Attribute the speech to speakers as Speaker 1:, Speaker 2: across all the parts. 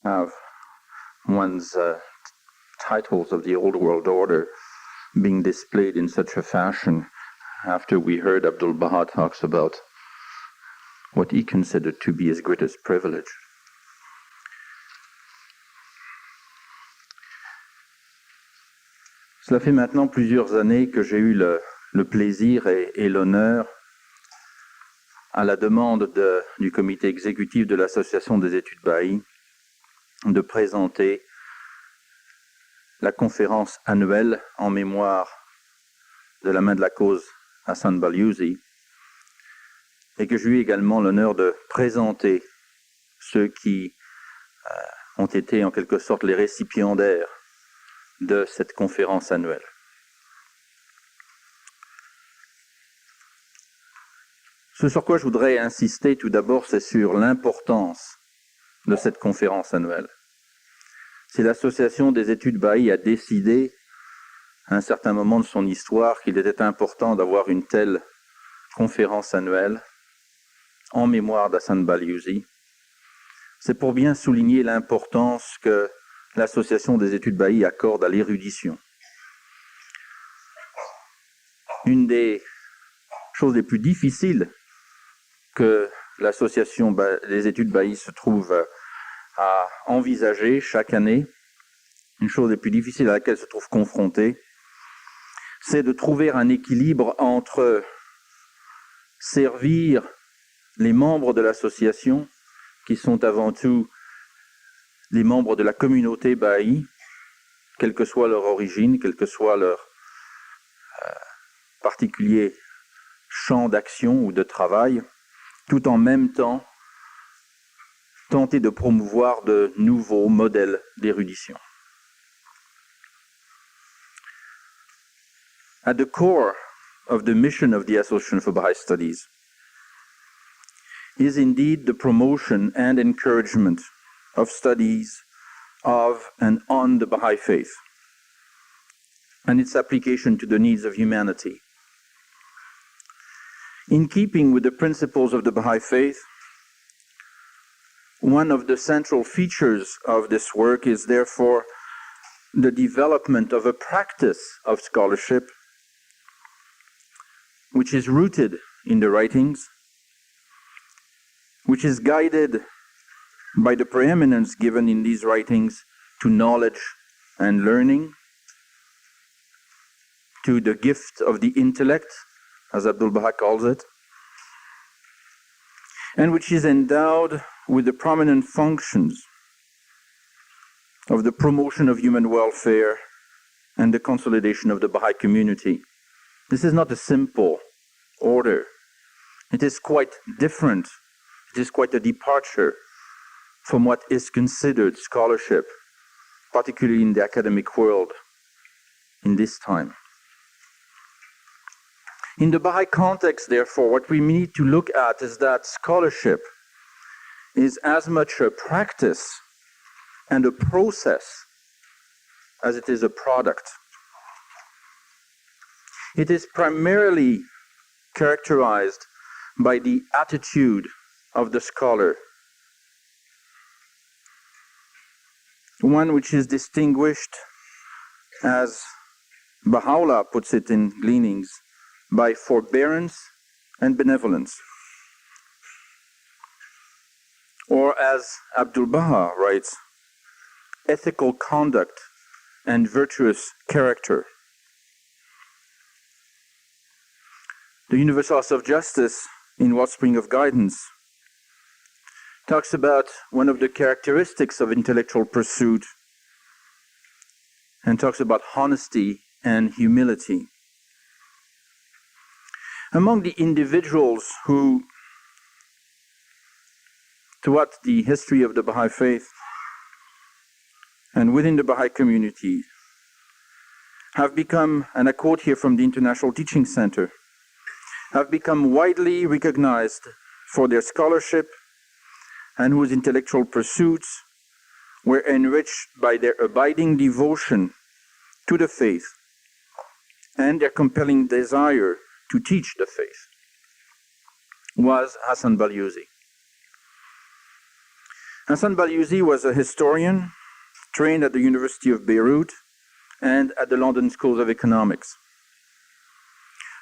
Speaker 1: have one's titles of the old world order being displayed in such a fashion after we heard Abdul Baha talks about what he considered to be his greatest privilege. Cela fait maintenant plusieurs années que j'ai eu le plaisir et l'honneur, à la demande du comité exécutif de l'Association des études Baha'i, de présenter la conférence annuelle en mémoire de la main de la cause Hassan Balyouzi, et que j'ai eu également l'honneur de présenter ceux qui ont été en quelque sorte les récipiendaires de cette conférence annuelle. Ce sur quoi je voudrais insister tout d'abord, c'est sur l'importance de cette conférence annuelle. Si l'Association des études Baha'i a décidé, à un certain moment de son histoire, qu'il était important d'avoir une telle conférence annuelle en mémoire d'Hassan Balyouzi, c'est pour bien souligner l'importance que l'Association des études Baha'i accorde à l'érudition. Une des choses les plus difficiles que l'Association des études Baha'i se trouve à envisager chaque année, une chose les plus difficiles à laquelle se trouve confrontée, c'est de trouver un équilibre entre servir les membres de l'association, qui sont avant tout les membres de la communauté Baha'i, quelle que soit leur origine, quel que soit leur particulier champ d'action ou de travail, tout en même temps tenter de promouvoir de nouveaux modèles d'érudition. At the core of the mission of the Association for Baha'i Studies is indeed the promotion and encouragement of studies of and on the Baha'i faith and its application to the needs of humanity. In keeping with the principles of the Baha'i faith, one of the central features of this work is therefore the development of a practice of scholarship which is rooted in the writings, which is guided by the preeminence given in these writings to knowledge and learning, to the gift of the intellect, as Abdul Baha calls it, and which is endowed with the prominent functions of the promotion of human welfare and the consolidation of the Baha'i community. This is not a simple order. It is quite different. It is quite a departure from what is considered scholarship, particularly in the academic world in this time. In the Baha'i context, therefore, what we need to look at is that scholarship is as much a practice and a process as it is a product. It is primarily characterized by the attitude of the scholar, one which is distinguished, as Baha'u'llah puts it in Gleanings, by forbearance and benevolence. Or as Abdul Baha writes, ethical conduct and virtuous character. The Universal House of Justice in Wellspring of Guidance talks about one of the characteristics of intellectual pursuit and talks about honesty and humility. Among the individuals who, throughout the history of the Baha'i faith and within the Baha'i community, have become, and I quote here from the International Teaching Center, have become widely recognized for their scholarship and whose intellectual pursuits were enriched by their abiding devotion to the faith and their compelling desire to teach the faith, was Hassan Balyouzi. Hassan Balyouzi was a historian trained at the University of Beirut and at the London Schools of Economics.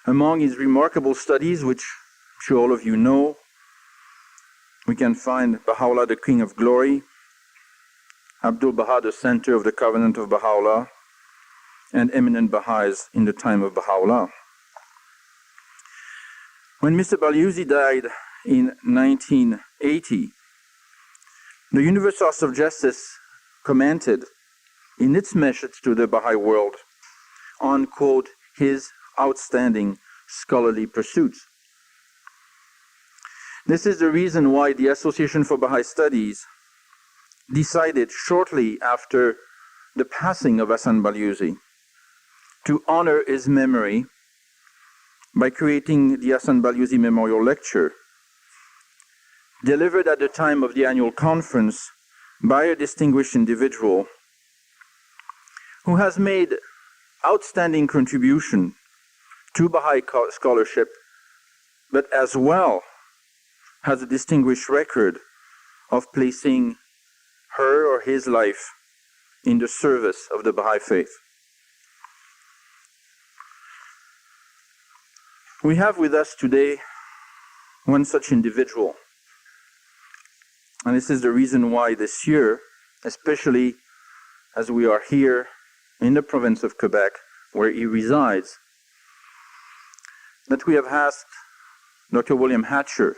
Speaker 1: Among his remarkable studies, which I'm sure all of you know, we can find Baha'u'llah, the King of Glory, Abdul Baha, the Center of the Covenant of Baha'u'llah, and Eminent Baha'is in the time of Baha'u'llah. When Mr. Balyouzi died in 1980, the Universal House of Justice commented in its message to the Baha'i world on, quote, his outstanding scholarly pursuits. This is the reason why the Association for Baha'i Studies decided shortly after the passing of Hassan Balyouzi to honor his memory by creating the Hassan Balyouzi Memorial Lecture, delivered at the time of the annual conference by a distinguished individual who has made outstanding contribution to Baha'i scholarship, but as well has a distinguished record of placing her or his life in the service of the Baha'i faith. We have with us today one such individual. And this is the reason why this year, especially as we are here in the province of Quebec, where he resides, that we have asked Dr. William Hatcher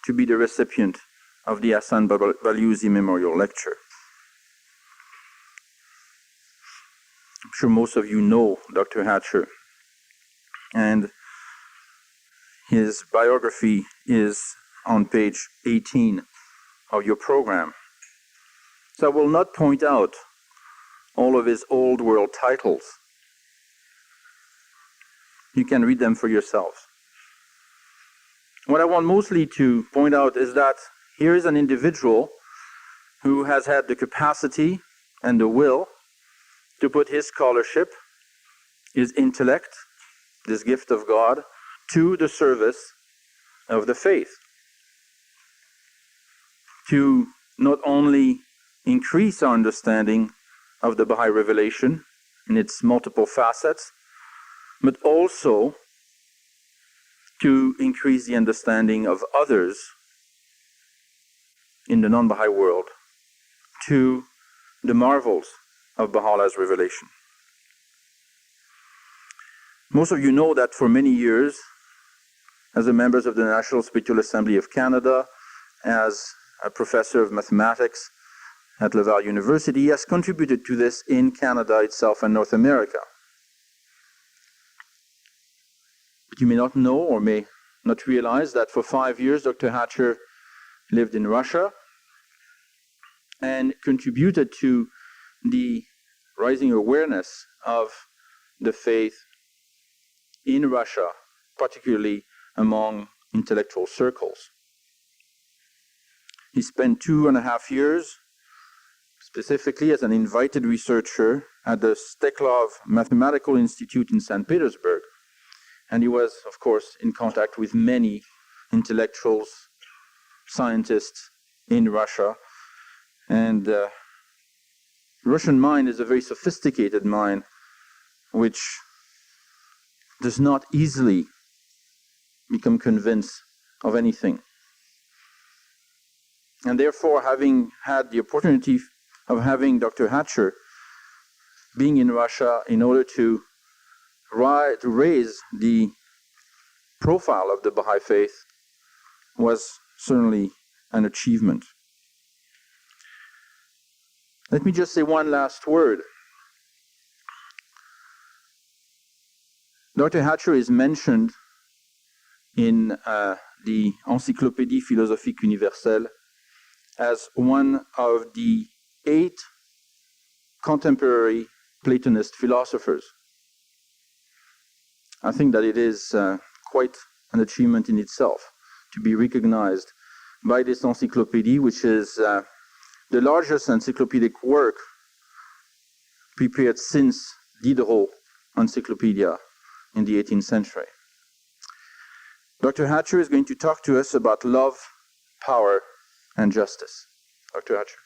Speaker 1: to be the recipient of the Hassan Balyouzi Memorial Lecture. I'm sure most of you know Dr. Hatcher, and his biography is on page 18 of your program. So I will not point out all of his old world titles. You can read them for yourselves. What I want mostly to point out is that here is an individual who has had the capacity and the will to put his scholarship, his intellect, this gift of God, to the service of the faith, to not only increase our understanding of the Baha'i revelation in its multiple facets, but also to increase the understanding of others in the non-Baha'i world to the marvels of Baha'u'llah's revelation. Most of you know that for many years, as a member of the National Spiritual Assembly of Canada, as a professor of mathematics at Laval University, he has contributed to this in Canada itself and North America. But you may not know or may not realize that for 5 years, Dr. Hatcher lived in Russia and contributed to the rising awareness of the faith in Russia, particularly among intellectual circles. He spent 2.5 years specifically as an invited researcher at the Steklov Mathematical Institute in St. Petersburg. And he was, of course, in contact with many intellectuals, scientists in Russia. And the Russian mind is a very sophisticated mind, which does not easily become convinced of anything. And therefore, having had the opportunity of having Dr. Hatcher being in Russia in order to raise the profile of the Baha'i faith was certainly an achievement. Let me just say one last word. Dr. Hatcher is mentioned in the Encyclopédie Philosophique Universelle as one of the 8 contemporary Platonist philosophers. I think that it is quite an achievement in itself to be recognized by this encyclopedia, which is the largest encyclopedic work prepared since Diderot Encyclopedia in the 18th century. Dr. Hatcher is going to talk to us about love, power, and justice.
Speaker 2: Dr. Archer.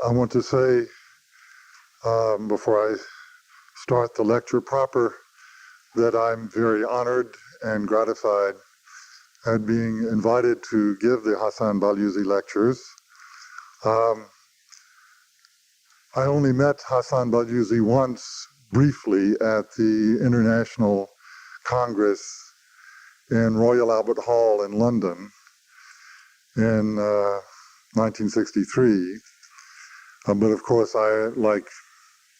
Speaker 3: I want to say, before I start the lecture proper, that I'm very honored and gratified at being invited to give the Hassan Balyuzi lectures. I only met Hassan Balyuzi once briefly at the International Congress in Royal Albert Hall in London in 1963. But of course, I, like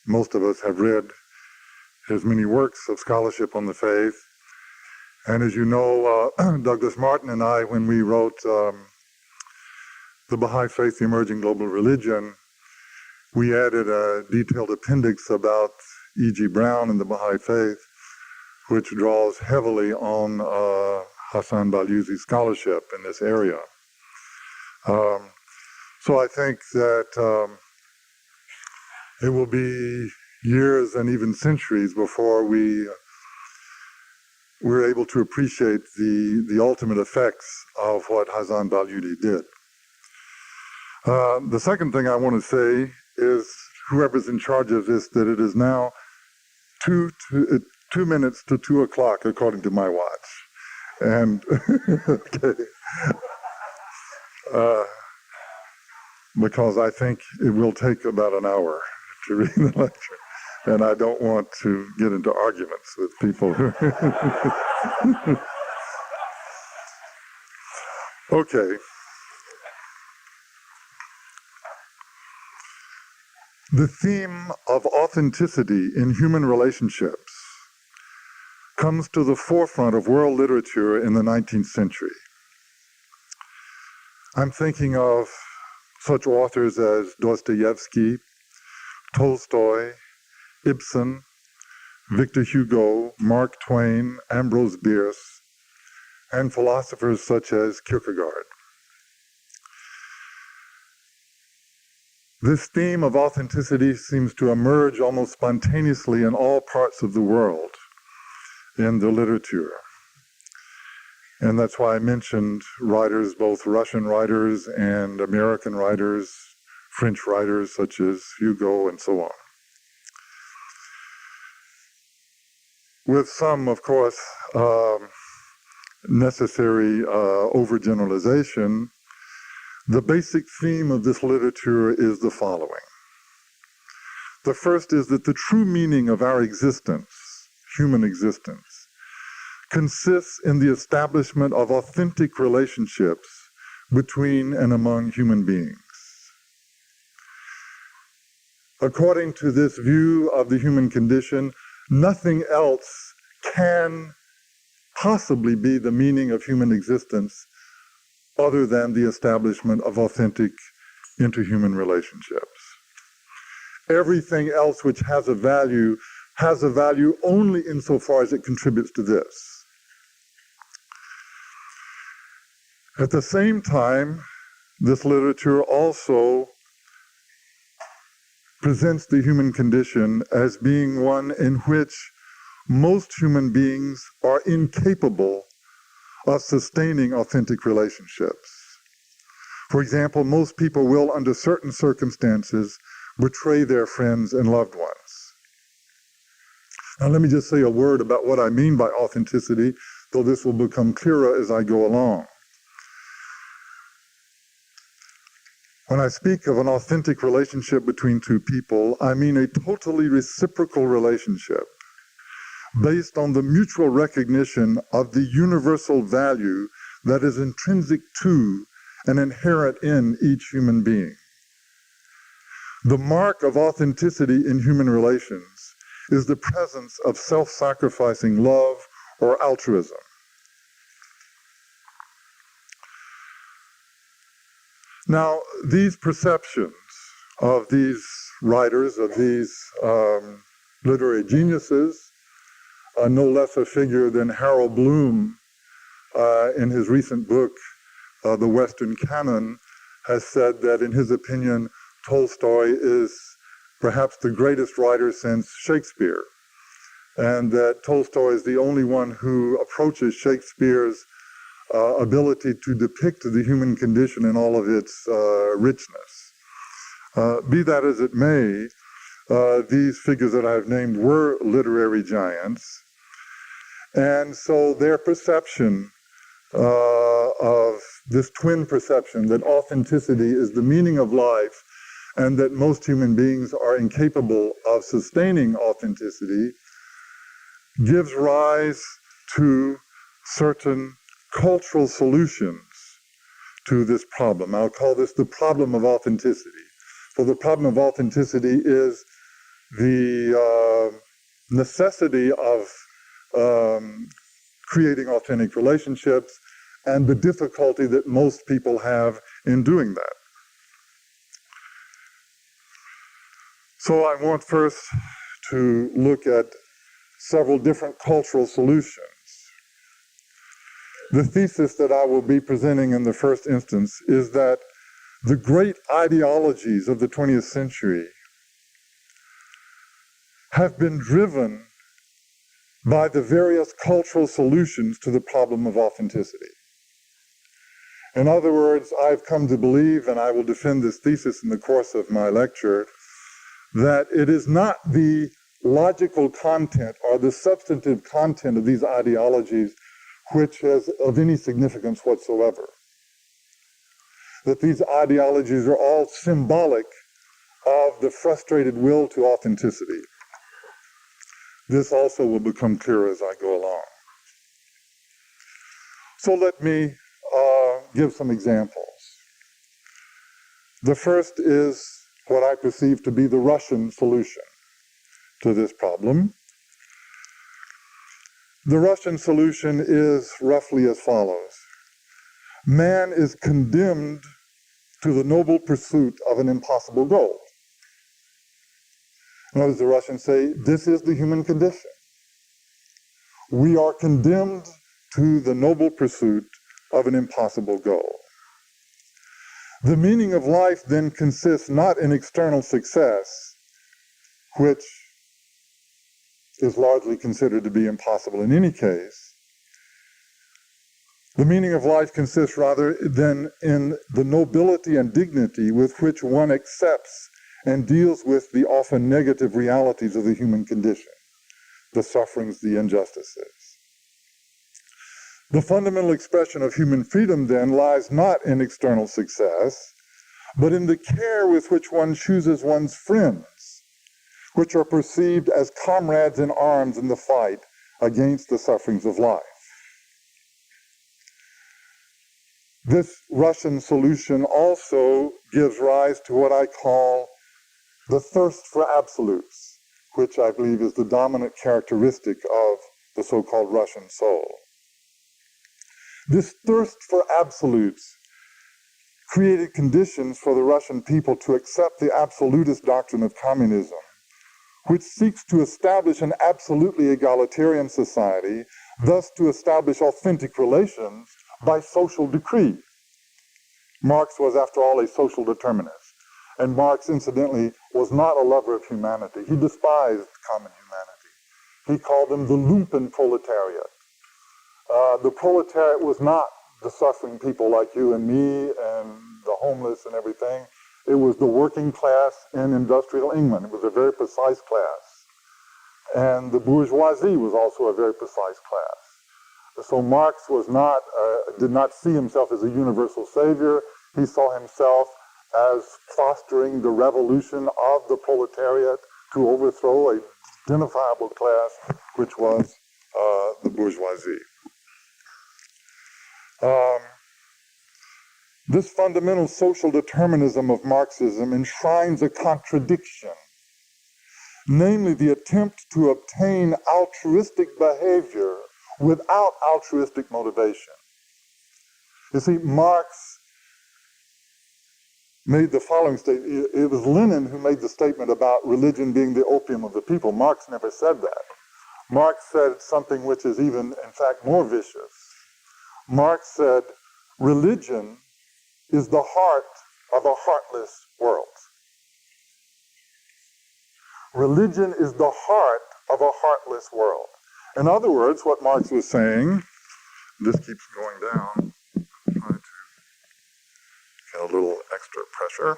Speaker 3: most of us, have read his many works of scholarship on the faith. And as you know, Douglas Martin and I, when we wrote The Baha'i Faith, the Emerging Global Religion, we added a detailed appendix about E.G. Browne and the Baha'i Faith, which draws heavily on Hassan Balyuzi's scholarship in this area. So I think that it will be years and even centuries before we're able to appreciate the ultimate effects of what Hassan Balyuzi did. The second thing I want to say is, whoever's in charge of this, that it is now 2 minutes to 2 o'clock, according to my watch. And, okay. Because I think it will take about an hour to read the lecture. And I don't want to get into arguments with people. Okay. The theme of authenticity in human relationships comes to the forefront of world literature in the 19th century. I'm thinking of such authors as Dostoevsky, Tolstoy, Ibsen, Victor Hugo, Mark Twain, Ambrose Bierce, and philosophers such as Kierkegaard. This theme of authenticity seems to emerge almost spontaneously in all parts of the world in the literature. And that's why I mentioned writers, both Russian writers and American writers, French writers such as Hugo and so on. With some, of course, necessary overgeneralization, the basic theme of this literature is the following. The first is that the true meaning of our existence, human existence, consists in the establishment of authentic relationships between and among human beings. According to this view of the human condition, nothing else can possibly be the meaning of human existence other than the establishment of authentic interhuman relationships. Everything else which has a value only insofar as it contributes to this. At the same time, this literature also presents the human condition as being one in which most human beings are incapable of sustaining authentic relationships. For example, most people will, under certain circumstances, betray their friends and loved ones. Now, let me just say a word about what I mean by authenticity, though this will become clearer as I go along. When I speak of an authentic relationship between two people, I mean a totally reciprocal relationship based on the mutual recognition of the universal value that is intrinsic to and inherent in each human being. The mark of authenticity in human relations is the presence of self-sacrificing love or altruism. Now, these perceptions of these writers, of these literary geniuses, no less a figure than Harold Bloom, in his recent book, The Western Canon, has said that in his opinion, Tolstoy is perhaps the greatest writer since Shakespeare, and that Tolstoy is the only one who approaches Shakespeare's ability to depict the human condition in all of its richness. Be that as it may, these figures that I've named were literary giants, and so their perception of this twin perception that authenticity is the meaning of life and that most human beings are incapable of sustaining authenticity gives rise to certain cultural solutions to this problem. I'll call this the problem of authenticity. For the problem of authenticity is the necessity of creating authentic relationships and the difficulty that most people have in doing that. So I want first to look at several different cultural solutions. The thesis that I will be presenting in the first instance is that the great ideologies of the 20th century have been driven by the various cultural solutions to the problem of authenticity. In other words, I've come to believe, and I will defend this thesis in the course of my lecture, that it is not the logical content or the substantive content of these ideologies which is of any significance whatsoever. That these ideologies are all symbolic of the frustrated will to authenticity. This also will become clear as I go along. So let me give some examples. The first is what I perceive to be the Russian solution to this problem. The Russian solution is roughly as follows. Man is condemned to the noble pursuit of an impossible goal. In other words, the Russians say, this is the human condition. We are condemned to the noble pursuit of an impossible goal. The meaning of life then consists not in external success, which is largely considered to be impossible in any case. The meaning of life consists rather than in the nobility and dignity with which one accepts and deals with the often negative realities of the human condition, the sufferings, the injustices. The fundamental expression of human freedom then lies not in external success, but in the care with which one chooses one's friends, which are perceived as comrades in arms in the fight against the sufferings of life. This Russian solution also gives rise to what I call the thirst for absolutes, which I believe is the dominant characteristic of the so-called Russian soul. This thirst for absolutes created conditions for the Russian people to accept the absolutist doctrine of communism, which seeks to establish an absolutely egalitarian society, thus to establish authentic relations by social decree. Marx was, after all, a social determinist. And Marx, incidentally, was not a lover of humanity. He despised common humanity. He called them the lumpen proletariat. The proletariat was not the suffering people like you and me and the homeless and everything. It was the working class in industrial England. It was a very precise class. And the bourgeoisie was also a very precise class. So Marx was not, did not see himself as a universal savior. He saw himself as fostering the revolution of the proletariat to overthrow a identifiable class, which was the bourgeoisie. This fundamental social determinism of Marxism enshrines a contradiction, namely the attempt to obtain altruistic behavior without altruistic motivation. You see, Marx made the following statement. It was Lenin who made the statement about religion being the opium of the people. Marx never said that. Marx said something which is even, in fact, more vicious. Marx said, religion is the heart of a heartless world. Religion is the heart of a heartless world. In other words, what Marx was saying, this keeps going down, I'm trying to get a little extra pressure.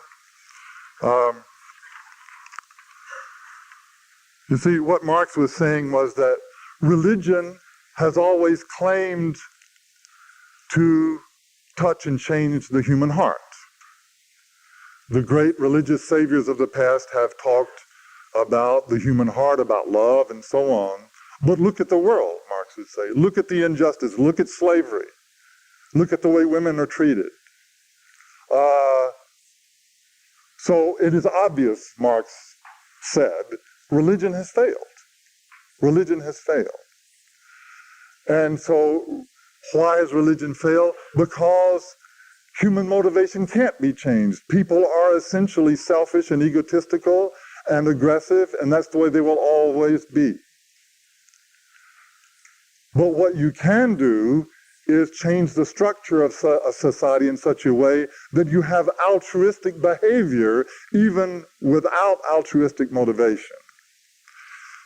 Speaker 3: You see, what Marx was saying was that religion has always claimed to touch and change the human heart. The great religious saviors of the past have talked about the human heart, about love, and so on. But look at the world, Marx would say. Look at the injustice. Look at slavery. Look at the way women are treated. So it is obvious, Marx said, religion has failed. Religion has failed. And so why has religion failed? Because human motivation can't be changed. People are essentially selfish and egotistical and aggressive, and that's the way they will always be. But what you can do is change the structure of a society in such a way that you have altruistic behavior even without altruistic motivation.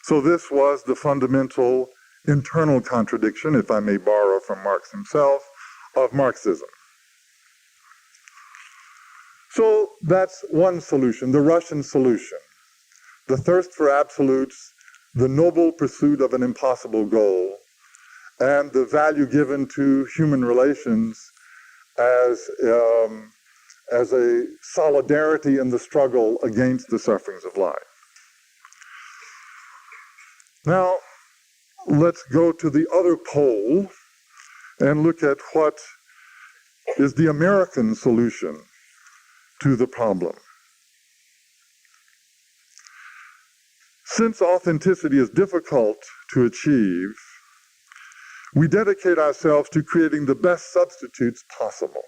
Speaker 3: So this was the fundamental internal contradiction, if I may borrow from Marx himself, of Marxism. So that's one solution, the Russian solution. The thirst for absolutes, the noble pursuit of an impossible goal, and the value given to human relations as a solidarity in the struggle against the sufferings of life. Now, let's go to the other pole and look at what is the American solution to the problem. Since authenticity is difficult to achieve, we dedicate ourselves to creating the best substitutes possible.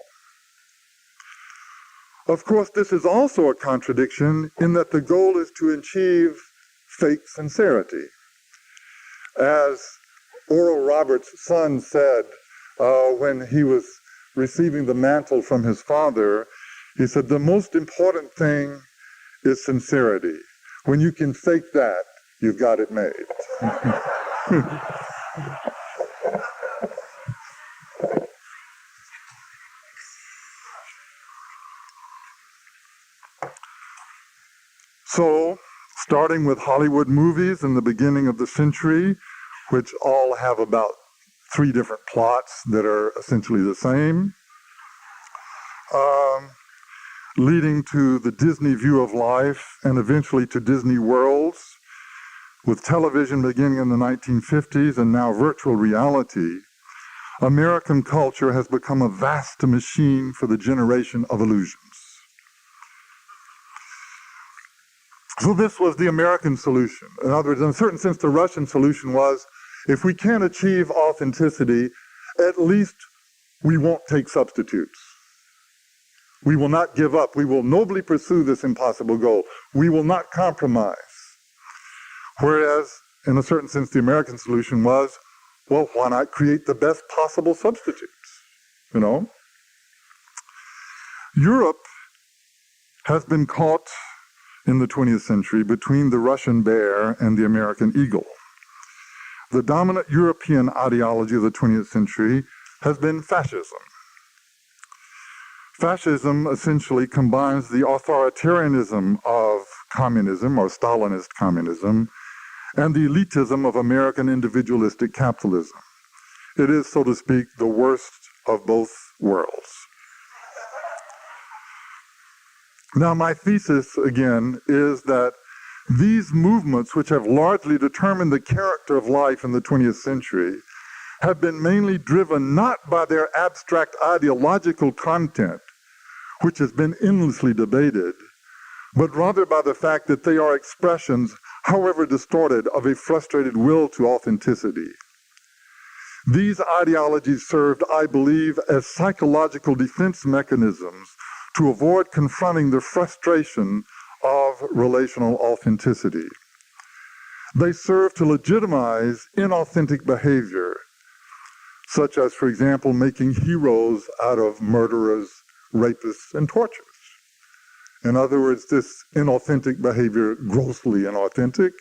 Speaker 3: Of course, this is also a contradiction in that the goal is to achieve fake sincerity. As Oral Roberts' son said when he was receiving the mantle from his father, he said, the most important thing is sincerity. When you can fake that, you've got it made. So, starting with Hollywood movies in the beginning of the century, which all have about 3 different plots that are essentially the same, leading to the Disney view of life and eventually to Disney worlds, with television beginning in the 1950s and now virtual reality, American culture has become a vast machine for the generation of illusions. So this was the American solution. In other words, in a certain sense, the Russian solution was, if we can't achieve authenticity, at least we won't take substitutes. We will not give up. We will nobly pursue this impossible goal. We will not compromise. Whereas, in a certain sense, the American solution was, well, why not create the best possible substitutes? You know? Europe has been caught in the 20th century between the Russian bear and the American eagle. The dominant European ideology of the 20th century has been fascism. Fascism essentially combines the authoritarianism of communism, or Stalinist communism, and the elitism of American individualistic capitalism. It is, so to speak, the worst of both worlds. Now, my thesis, again, is that these movements, which have largely determined the character of life in the 20th century, have been mainly driven not by their abstract ideological content, which has been endlessly debated, but rather by the fact that they are expressions, however distorted, of a frustrated will to authenticity. These ideologies served, I believe, as psychological defense mechanisms to avoid confronting the frustration of relational authenticity. They serve to legitimize inauthentic behavior, such as, for example, making heroes out of murderers, rapists, and torturers. In other words, this inauthentic behavior, grossly inauthentic,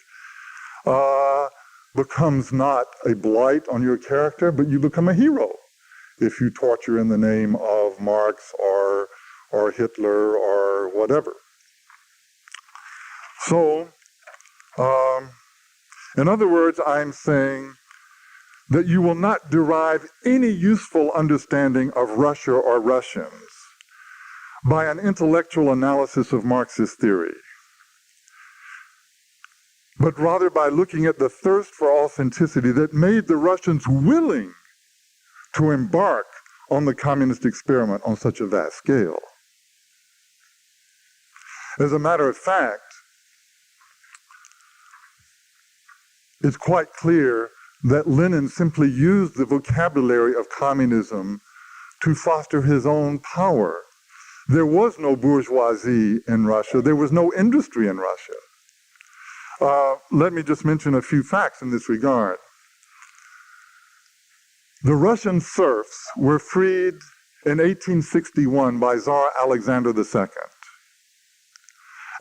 Speaker 3: becomes not a blight on your character, but you become a hero if you torture in the name of Marx or Hitler or whatever. So, in other words, I'm saying that you will not derive any useful understanding of Russia or Russians by an intellectual analysis of Marxist theory, but rather by looking at the thirst for authenticity that made the Russians willing to embark on the communist experiment on such a vast scale. As a matter of fact, it's quite clear that Lenin simply used the vocabulary of communism to foster his own power. There was no bourgeoisie in Russia. There was no industry in Russia. Let me just mention a few facts in this regard. The Russian serfs were freed in 1861 by Tsar Alexander II.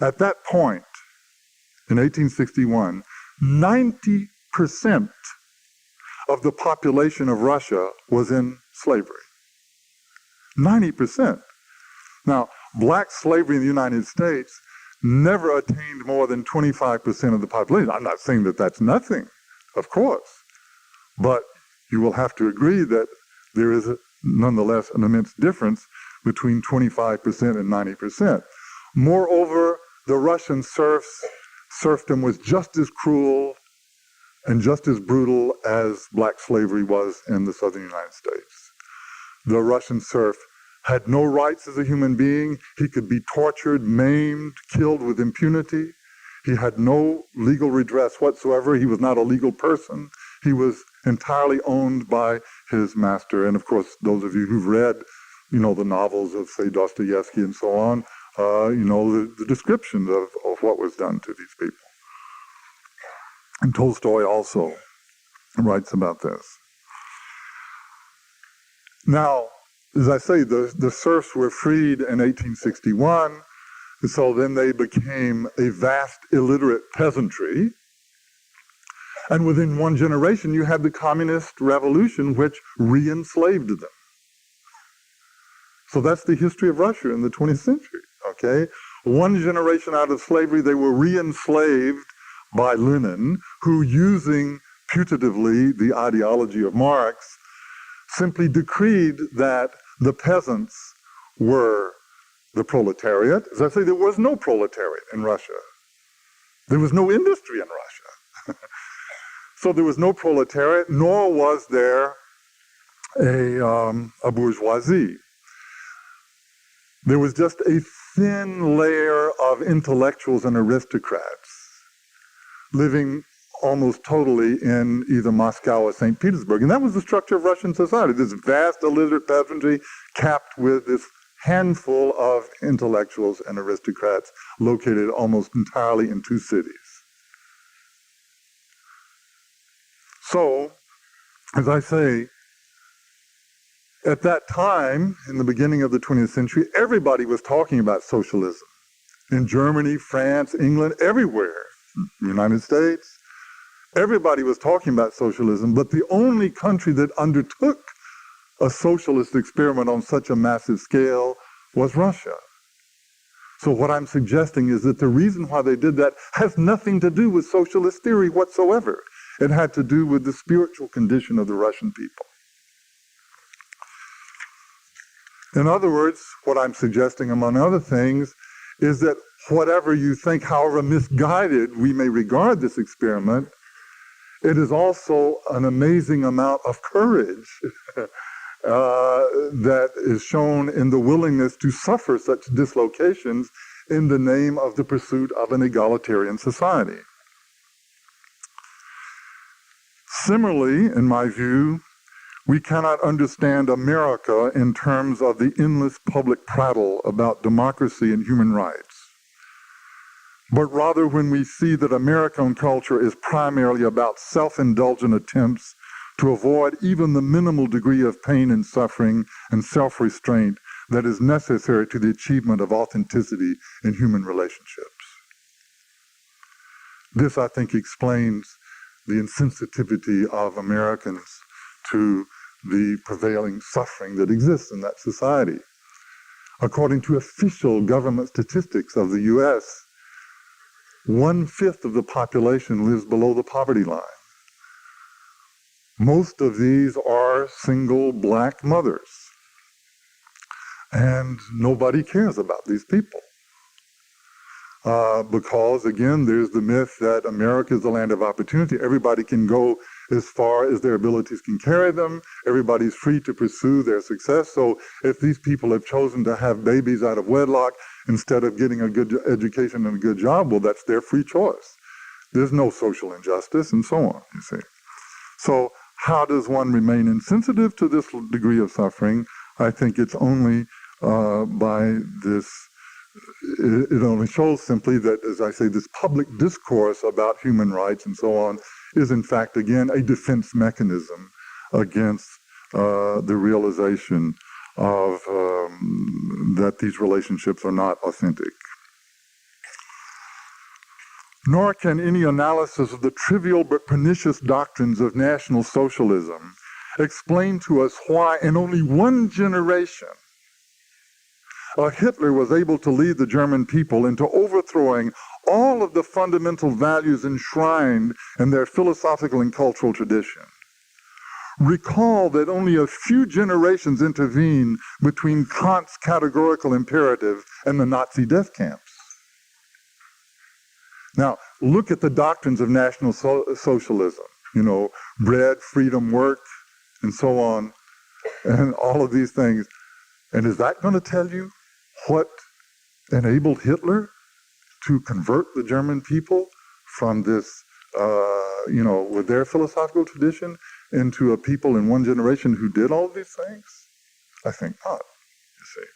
Speaker 3: At that point, in 1861, 90% of the population of Russia was in slavery. 90%. Now, black slavery in the United States never attained more than 25% of the population. I'm not saying that that's nothing, of course, but you will have to agree that there is nonetheless an immense difference between 25% and 90%. Moreover, the Russian serfdom was just as cruel and just as brutal as black slavery was in the southern United States. The Russian serf had no rights as a human being. He could be tortured, maimed, killed with impunity. He had no legal redress whatsoever. He was not a legal person. He was entirely owned by his master. And of course, those of you who've read, the novels of, say, Dostoevsky and so on, the descriptions of what was done to these people. And Tolstoy also writes about this. Now, as I say, the serfs were freed in 1861, and so then they became a vast illiterate peasantry. And within one generation, you had the communist revolution, which re-enslaved them. So that's the history of Russia in the 20th century, okay? One generation out of slavery, they were re-enslaved by Lenin, who, using putatively the ideology of Marx, simply decreed that the peasants were the proletariat. As I say, there was no proletariat in Russia. There was no industry in Russia. So there was no proletariat, nor was there a bourgeoisie. There was just a thin layer of intellectuals and aristocrats living almost totally in either Moscow or St. Petersburg. And that was the structure of Russian society, this vast illiterate peasantry capped with this handful of intellectuals and aristocrats located almost entirely in two cities. So, as I say, at that time, in the beginning of the 20th century, everybody was talking about socialism. In Germany, France, England, everywhere, the United States, everybody was talking about socialism, but the only country that undertook a socialist experiment on such a massive scale was Russia. So what I'm suggesting is that the reason why they did that has nothing to do with socialist theory whatsoever. It had to do with the spiritual condition of the Russian people. In other words, what I'm suggesting, among other things, is that whatever you think, however misguided we may regard this experiment, it is also an amazing amount of courage that is shown in the willingness to suffer such dislocations in the name of the pursuit of an egalitarian society. Similarly, in my view, we cannot understand America in terms of the endless public prattle about democracy and human rights. but rather when we see that American culture is primarily about self-indulgent attempts to avoid even the minimal degree of pain and suffering and self-restraint that is necessary to the achievement of authenticity in human relationships. This, I think, explains the insensitivity of Americans to the prevailing suffering that exists in that society. According to official government statistics of the U.S., 1/5 of the population lives below the poverty line. Most of these are single black mothers, and nobody cares about these people. Because, again, there's the myth that America is the land of opportunity. Everybody can go as far as their abilities can carry them. Everybody's free to pursue their success. So if these people have chosen to have babies out of wedlock instead of getting a good education and a good job, well, that's their free choice. There's no social injustice and so on, you see. So how does one remain insensitive to this degree of suffering? I think it's only by this. It only shows simply that, as I say, this public discourse about human rights and so on is, in fact, again, a defense mechanism against the realization of that these relationships are not authentic. Nor can any analysis of the trivial but pernicious doctrines of National Socialism explain to us why, in only one generation, Hitler was able to lead the German people into overthrowing all of the fundamental values enshrined in their philosophical and cultural tradition. Recall that only a few generations intervened between Kant's categorical imperative and the Nazi death camps. Now, look at the doctrines of National Socialism, bread, freedom, work, and so on, and all of these things. And is that going to tell you what enabled Hitler to convert the German people from this, with their philosophical tradition into a people in one generation who did all of these things? I think not, you see.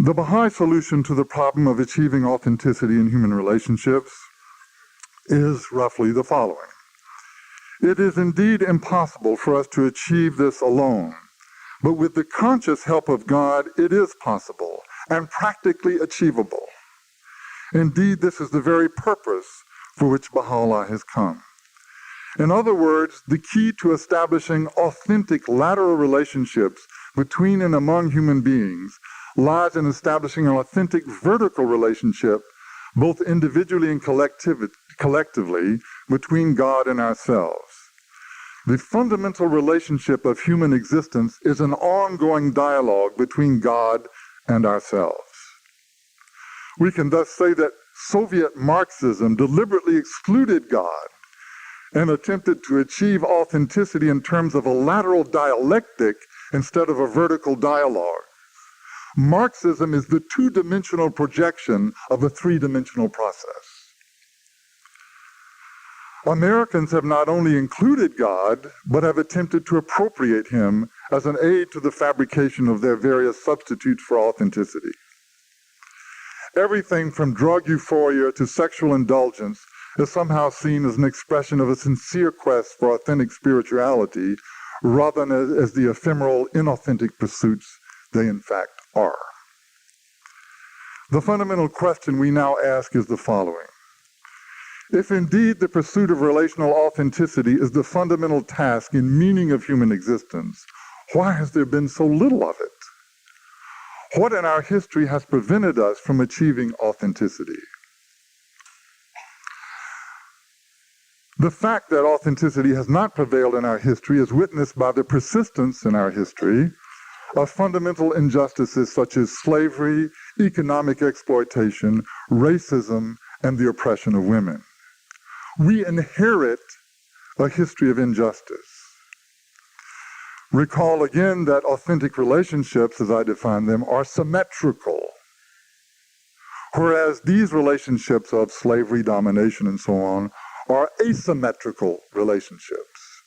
Speaker 3: The Baha'i solution to the problem of achieving authenticity in human relationships is roughly the following. It is indeed impossible for us to achieve this alone, but with the conscious help of God, it is possible and practically achievable. Indeed, this is the very purpose for which Baha'u'llah has come. In other words, the key to establishing authentic lateral relationships between and among human beings lies in establishing an authentic vertical relationship, both individually and collectively, between God and ourselves. The fundamental relationship of human existence is an ongoing dialogue between God and ourselves. We can thus say that Soviet Marxism deliberately excluded God and attempted to achieve authenticity in terms of a lateral dialectic instead of a vertical dialogue. Marxism is the two-dimensional projection of a three-dimensional process. Americans have not only included God, but have attempted to appropriate him as an aid to the fabrication of their various substitutes for authenticity. Everything from drug euphoria to sexual indulgence is somehow seen as an expression of a sincere quest for authentic spirituality, rather than as the ephemeral, inauthentic pursuits they in fact are. The fundamental question we now ask is the following. If indeed the pursuit of relational authenticity is the fundamental task and meaning of human existence, why has there been so little of it? What in our history has prevented us from achieving authenticity? The fact that authenticity has not prevailed in our history is witnessed by the persistence in our history of fundamental injustices such as slavery, economic exploitation, racism, and the oppression of women. We inherit a history of injustice. Recall again that authentic relationships, as I define them, are symmetrical, whereas these relationships of slavery, domination, and so on are asymmetrical relationships.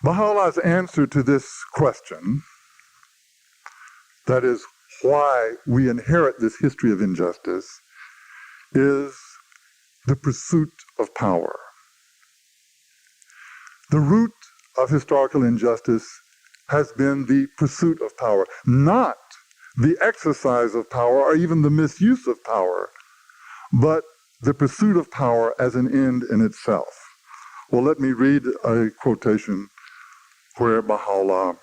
Speaker 3: Baha'u'llah's answer to this question, that is, why we inherit this history of injustice is the pursuit of power. The root of historical injustice has been the pursuit of power, not the exercise of power or even the misuse of power, but the pursuit of power as an end in itself. Well, let me read a quotation where Baha'u'llah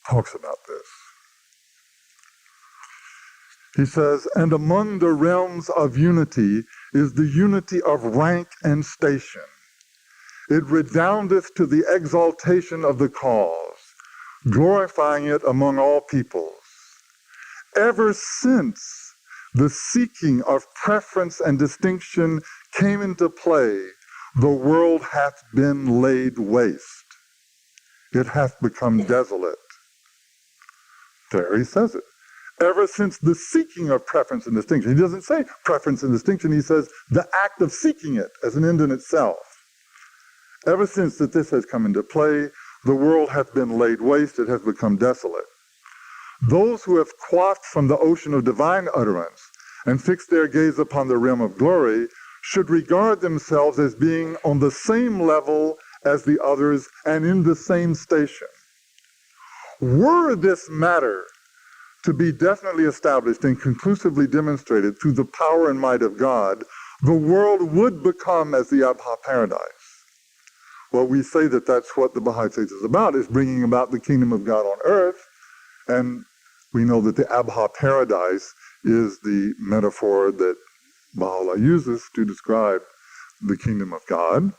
Speaker 3: talks about this. He says, "And among the realms of unity is the unity of rank and station. It redoundeth to the exaltation of the cause, glorifying it among all peoples. Ever since the seeking of preference and distinction came into play, the world hath been laid waste. It hath become desolate." There he says it. Ever since the seeking of preference and distinction. He doesn't say preference and distinction, he says the act of seeking it as an end in itself. Ever since that this has come into play, the world hath been laid waste, it has become desolate. Those who have quaffed from the ocean of divine utterance and fixed their gaze upon the realm of glory should regard themselves as being on the same level as the others and in the same station. Were this matter to be definitely established and conclusively demonstrated through the power and might of God, the world would become as the Abha paradise. Well, we say that that's what the Baha'i Faith is about, is bringing about the kingdom of God on earth, and we know that the Abha paradise is the metaphor that Baha'u'llah uses to describe the kingdom of God.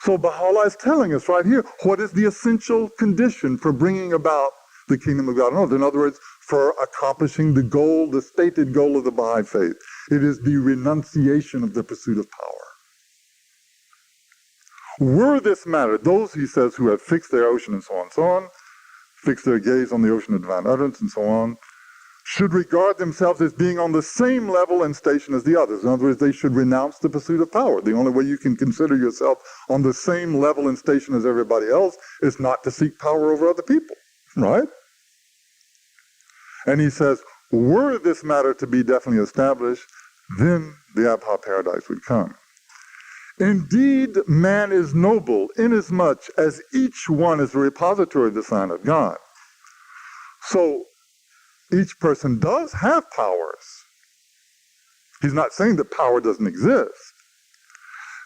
Speaker 3: So Baha'u'llah is telling us right here what is the essential condition for bringing about the kingdom of God on earth. In other words, for accomplishing the goal, the stated goal of the Baha'i Faith. It is the renunciation of the pursuit of power. Were this matter, those, he says, who have fixed their ocean and so on, fixed their gaze on the ocean of divine utterance and so on, should regard themselves as being on the same level and station as the others. In other words, they should renounce the pursuit of power. The only way you can consider yourself on the same level and station as everybody else is not to seek power over other people, right? And he says, were this matter to be definitely established, then the Abha paradise would come. Indeed, man is noble inasmuch as each one is a repository of the sign of God. So, each person does have powers. He's not saying that power doesn't exist.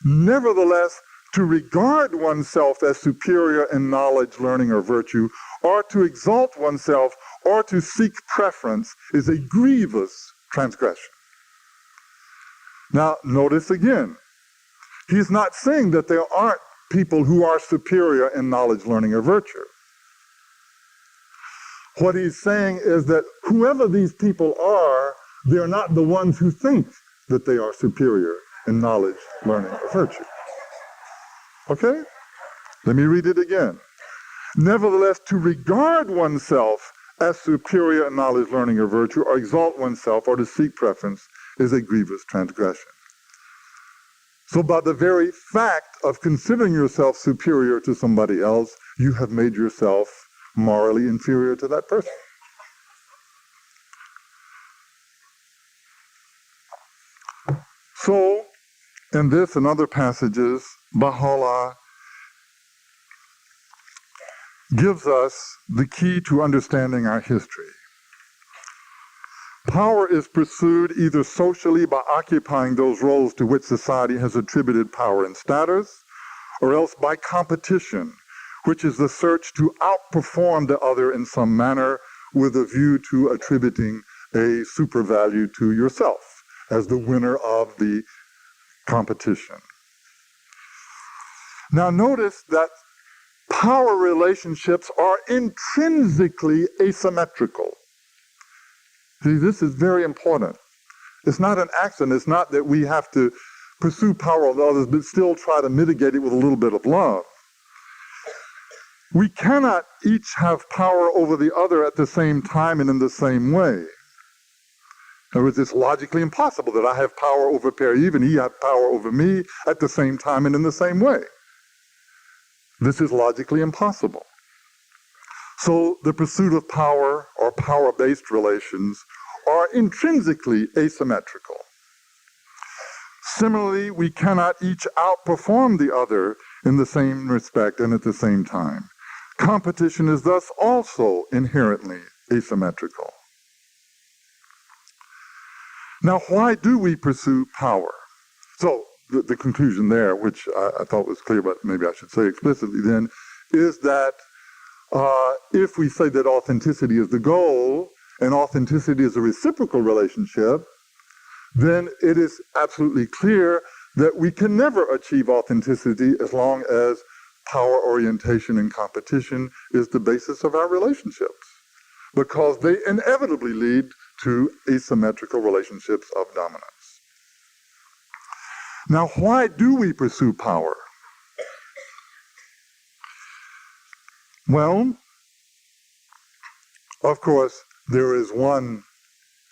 Speaker 3: Nevertheless, to regard oneself as superior in knowledge, learning, or virtue, or to exalt oneself, or to seek preference, is a grievous transgression. Now, notice again, he's not saying that there aren't people who are superior in knowledge, learning, or virtue. What he's saying is that whoever these people are, they're not the ones who think that they are superior in knowledge, learning, or virtue. Okay? Let me read it again. Nevertheless, to regard oneself as superior in knowledge, learning, or virtue, or exalt oneself, or to seek preference, is a grievous transgression. So by the very fact of considering yourself superior to somebody else, you have made yourself morally inferior to that person. So, in this and other passages, Baha'u'llah gives us the key to understanding our history. Power is pursued either socially by occupying those roles to which society has attributed power and status, or else by competition, which is the search to outperform the other in some manner with a view to attributing a super value to yourself as the winner of the competition. Now notice that power relationships are intrinsically asymmetrical. See, this is very important. It's not an accident. It's not that we have to pursue power of others, but still try to mitigate it with a little bit of love. We cannot each have power over the other at the same time and in the same way. In other words, it's logically impossible that I have power over Pierre-Yves and he has power over me at the same time and in the same way. This is logically impossible. So the pursuit of power or power-based relations are intrinsically asymmetrical. Similarly, we cannot each outperform the other in the same respect and at the same time. Competition is thus also inherently asymmetrical. Now, why do we pursue power? So, the conclusion there, which I thought was clear, but maybe I should say explicitly then, is that if we say that authenticity is the goal, and authenticity is a reciprocal relationship, then it is absolutely clear that we can never achieve authenticity as long as power orientation and competition is the basis of our relationships, because they inevitably lead to asymmetrical relationships of dominance. Now, why do we pursue power? Well, of course, there is one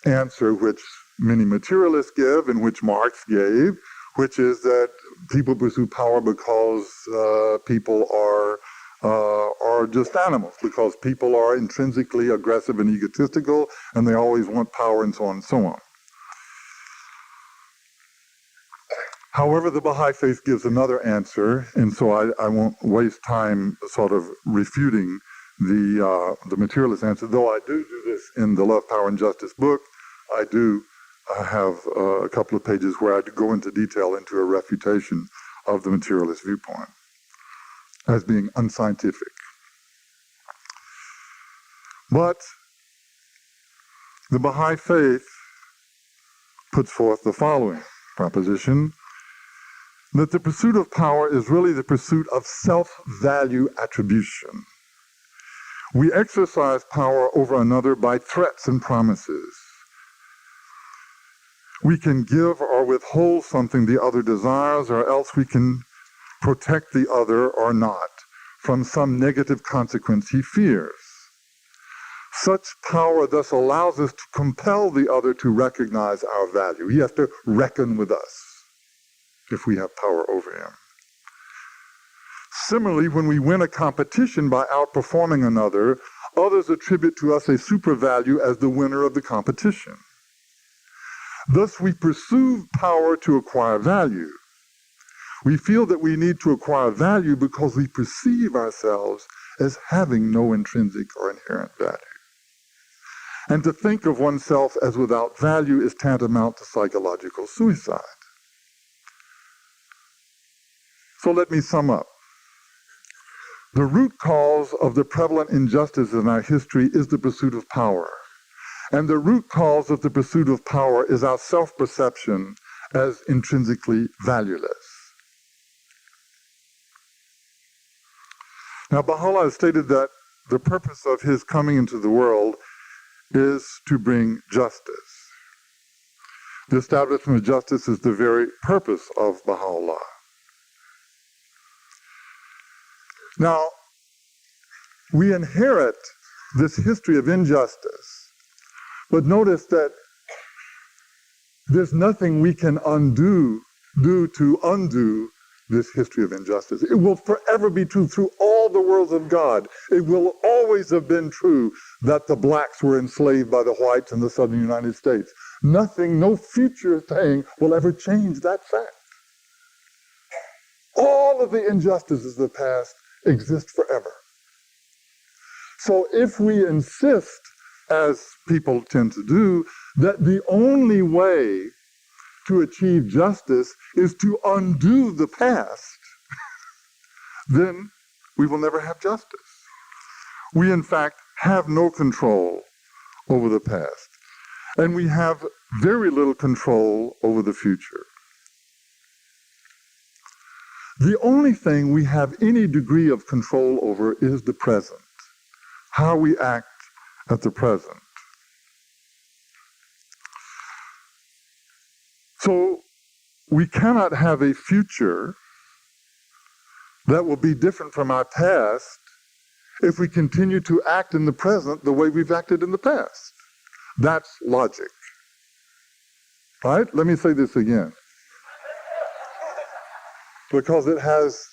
Speaker 3: answer which many materialists give and which Marx gave, which is that people pursue power because people are just animals, because people are intrinsically aggressive and egotistical, and they always want power and so on and so on. However, the Baha'i Faith gives another answer, and so I won't waste time sort of refuting the materialist answer, though I do this in the Love, Power, and Justice book. I have a couple of pages where I go into detail into a refutation of the materialist viewpoint as being unscientific. But the Baha'i Faith puts forth the following proposition: that the pursuit of power is really the pursuit of self-value attribution. We exercise power over another by threats and promises. We can give or withhold something the other desires, or else we can protect the other or not from some negative consequence he fears. Such power thus allows us to compel the other to recognize our value. He has to reckon with us if we have power over him. Similarly, when we win a competition by outperforming another, others attribute to us a supervalue as the winner of the competition. Thus, we pursue power to acquire value. We feel that we need to acquire value because we perceive ourselves as having no intrinsic or inherent value. And to think of oneself as without value is tantamount to psychological suicide. So let me sum up. The root cause of the prevalent injustice in our history is the pursuit of power. And the root cause of the pursuit of power is our self-perception as intrinsically valueless. Now, Baha'u'llah has stated that the purpose of his coming into the world is to bring justice. The establishment of justice is the very purpose of Baha'u'llah. Now, we inherit this history of injustice, but notice that there's nothing we can do to undo this history of injustice. It will forever be true through all the worlds of God. It will always have been true that the blacks were enslaved by the whites in the southern United States. Nothing, no future thing will ever change that fact. All of the injustices of the past exist forever. So if we insist, as people tend to do, that the only way to achieve justice is to undo the past, then we will never have justice. We, in fact, have no control over the past, and we have very little control over the future. The only thing we have any degree of control over is the present, how we act at the present. So we cannot have a future that will be different from our past if we continue to act in the present the way we've acted in the past. That's logic. Right? Let me say this again, because it has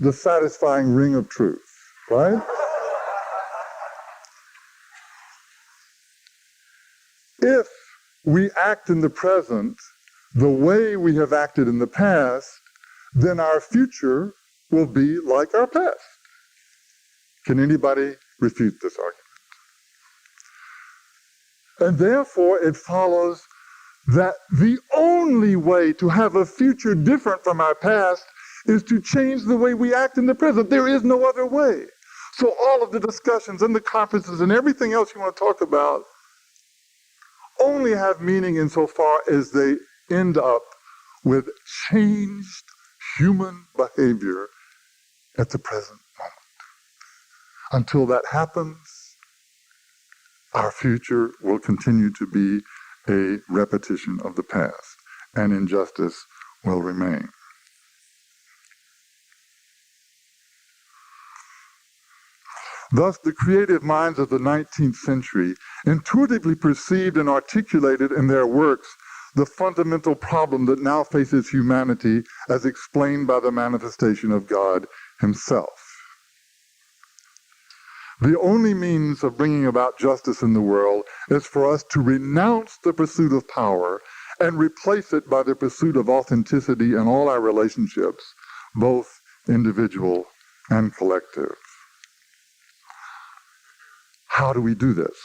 Speaker 3: the satisfying ring of truth, right? if we act in the present the way we have acted in the past, then our future will be like our past. Can anybody refute this argument? And therefore, it follows that the only way to have a future different from our past is to change the way we act in the present. There is no other way. So all of the discussions and the conferences and everything else you want to talk about only have meaning insofar as they end up with changed human behavior at the present moment. Until that happens, our future will continue to be a repetition of the past, and injustice will remain. Thus, the creative minds of the 19th century intuitively perceived and articulated in their works the fundamental problem that now faces humanity as explained by the manifestation of God Himself. The only means of bringing about justice in the world is for us to renounce the pursuit of power and replace it by the pursuit of authenticity in all our relationships, both individual and collective. How do we do this?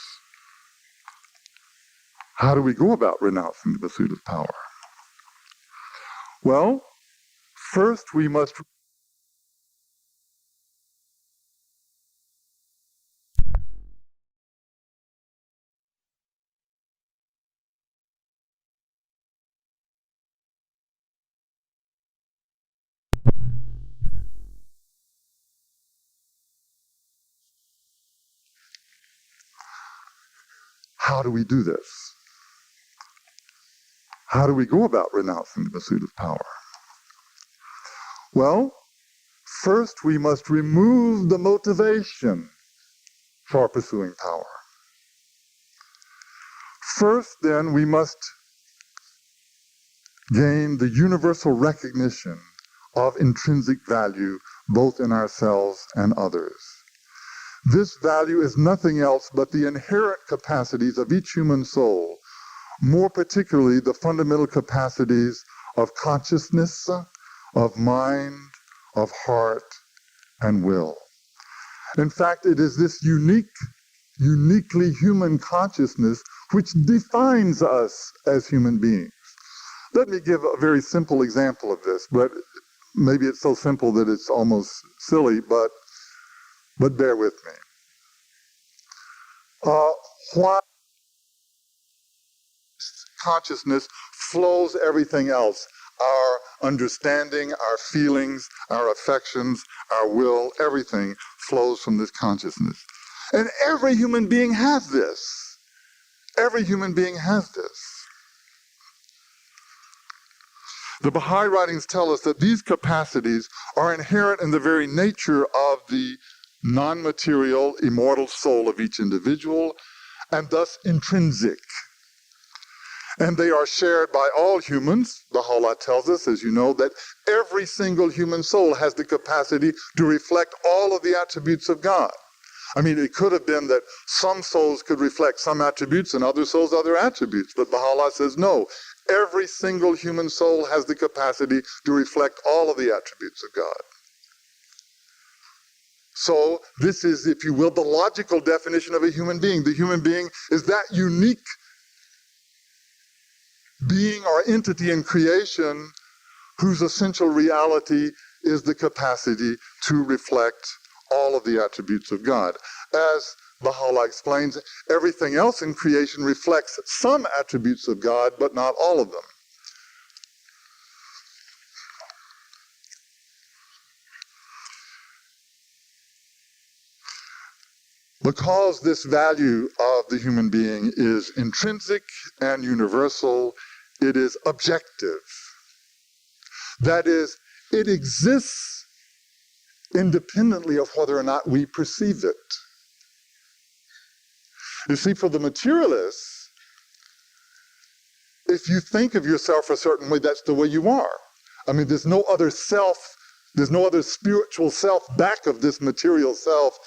Speaker 3: How do we go about renouncing the pursuit of power? Well, first we must How do we do this? How do we go about renouncing the pursuit of power? Well, first we must remove the motivation for pursuing power. First, then, we must gain the universal recognition of intrinsic value both in ourselves and others. This value is nothing else but the inherent capacities of each human soul, more particularly the fundamental capacities of consciousness, of mind, of heart, and will. In fact, it is this uniquely human consciousness which defines us as human beings. Let me give a very simple example of this, but maybe it's so simple that it's almost silly, but bear with me. Why consciousness flows everything else? Our understanding, our feelings, our affections, our will, everything flows from this consciousness. And every human being has this. Every human being has this. The Baha'i writings tell us that these capacities are inherent in the very nature of the non-material, immortal soul of each individual, and thus intrinsic. And they are shared by all humans. Baha'u'llah tells us, as you know, that every single human soul has the capacity to reflect all of the attributes of God. I mean, it could have been that some souls could reflect some attributes and other souls other attributes, but Baha'u'llah says no. Every single human soul has the capacity to reflect all of the attributes of God. So this is, if you will, the logical definition of a human being. The human being is that unique being or entity in creation whose essential reality is the capacity to reflect all of the attributes of God. As Baha'u'llah explains, everything else in creation reflects some attributes of God, but not all of them. Because this value of the human being is intrinsic and universal, it is objective. That is, it exists independently of whether or not we perceive it. You see, for the materialists, if you think of yourself a certain way, that's the way you are. I mean, there's no other self, there's no other spiritual self back of this material self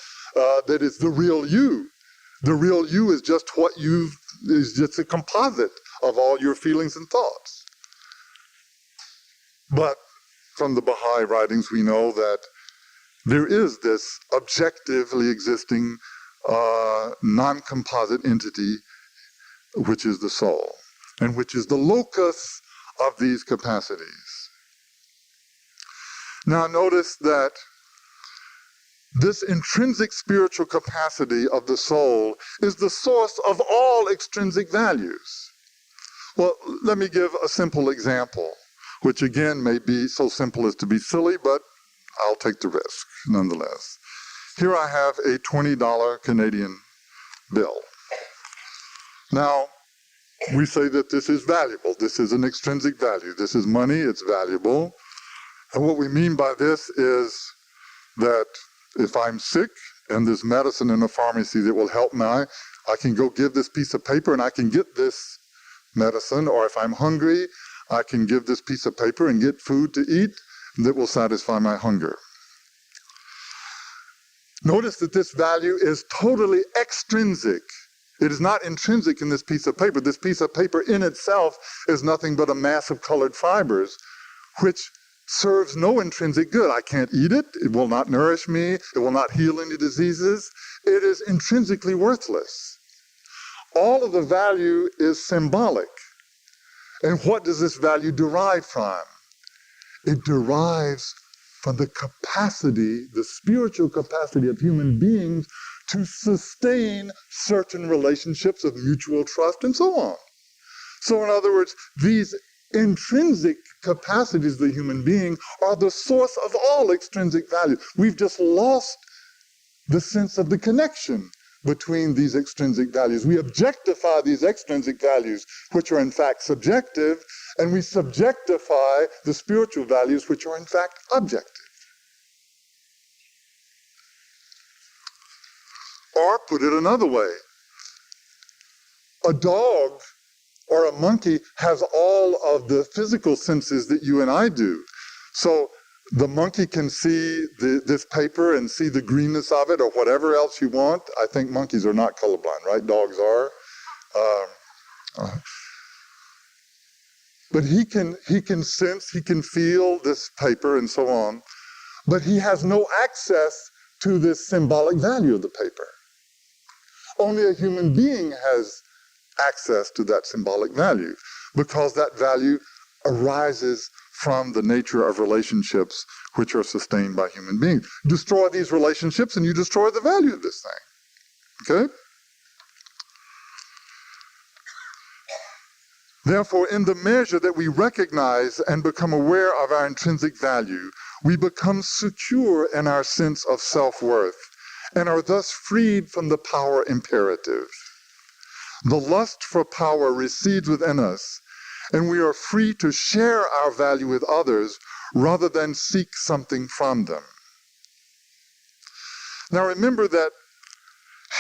Speaker 3: that is the real you. The real you is just is just a composite of all your feelings and thoughts. But from the Baha'i writings, we know that there is this objectively existing non-composite entity, which is the soul, and which is the locus of these capacities. Now notice that this intrinsic spiritual capacity of the soul is the source of all extrinsic values. Well, let me give a simple example, which again may be so simple as to be silly, but I'll take the risk nonetheless. Here I have a $20 Canadian bill. Now, we say that this is valuable. This is an extrinsic value. This is money, it's valuable. And what we mean by this is that if I'm sick and there's medicine in a pharmacy that will help me, I can go give this piece of paper and I can get this medicine. Or if I'm hungry, I can give this piece of paper and get food to eat that will satisfy my hunger. Notice that this value is totally extrinsic. It is not intrinsic in this piece of paper. This piece of paper in itself is nothing but a mass of colored fibers, which serves no intrinsic good. I can't eat it. It will not nourish me. It will not heal any diseases. It is intrinsically worthless. All of the value is symbolic. And what does this value derive from? It derives from the capacity, the spiritual capacity of human beings to sustain certain relationships of mutual trust and so on. So in other words, these intrinsic capacities of the human being are the source of all extrinsic value. We've just lost the sense of the connection between these extrinsic values. We objectify these extrinsic values, which are in fact subjective, and we subjectify the spiritual values, which are in fact objective. Or put it another way, a dog or a monkey has all of the physical senses that you and I do. So the monkey can see this paper and see the greenness of it or whatever else you want. I think monkeys are not colorblind, right? Dogs are. But he can sense, he can feel this paper and so on, but he has no access to this symbolic value of the paper. Only a human being has access to that symbolic value because that value arises from the nature of relationships which are sustained by human beings. Destroy these relationships and you destroy the value of this thing. Okay? Therefore, in the measure that we recognize and become aware of our intrinsic value, we become secure in our sense of self-worth and are thus freed from the power imperative. The lust for power recedes within us, and we are free to share our value with others rather than seek something from them. Now remember that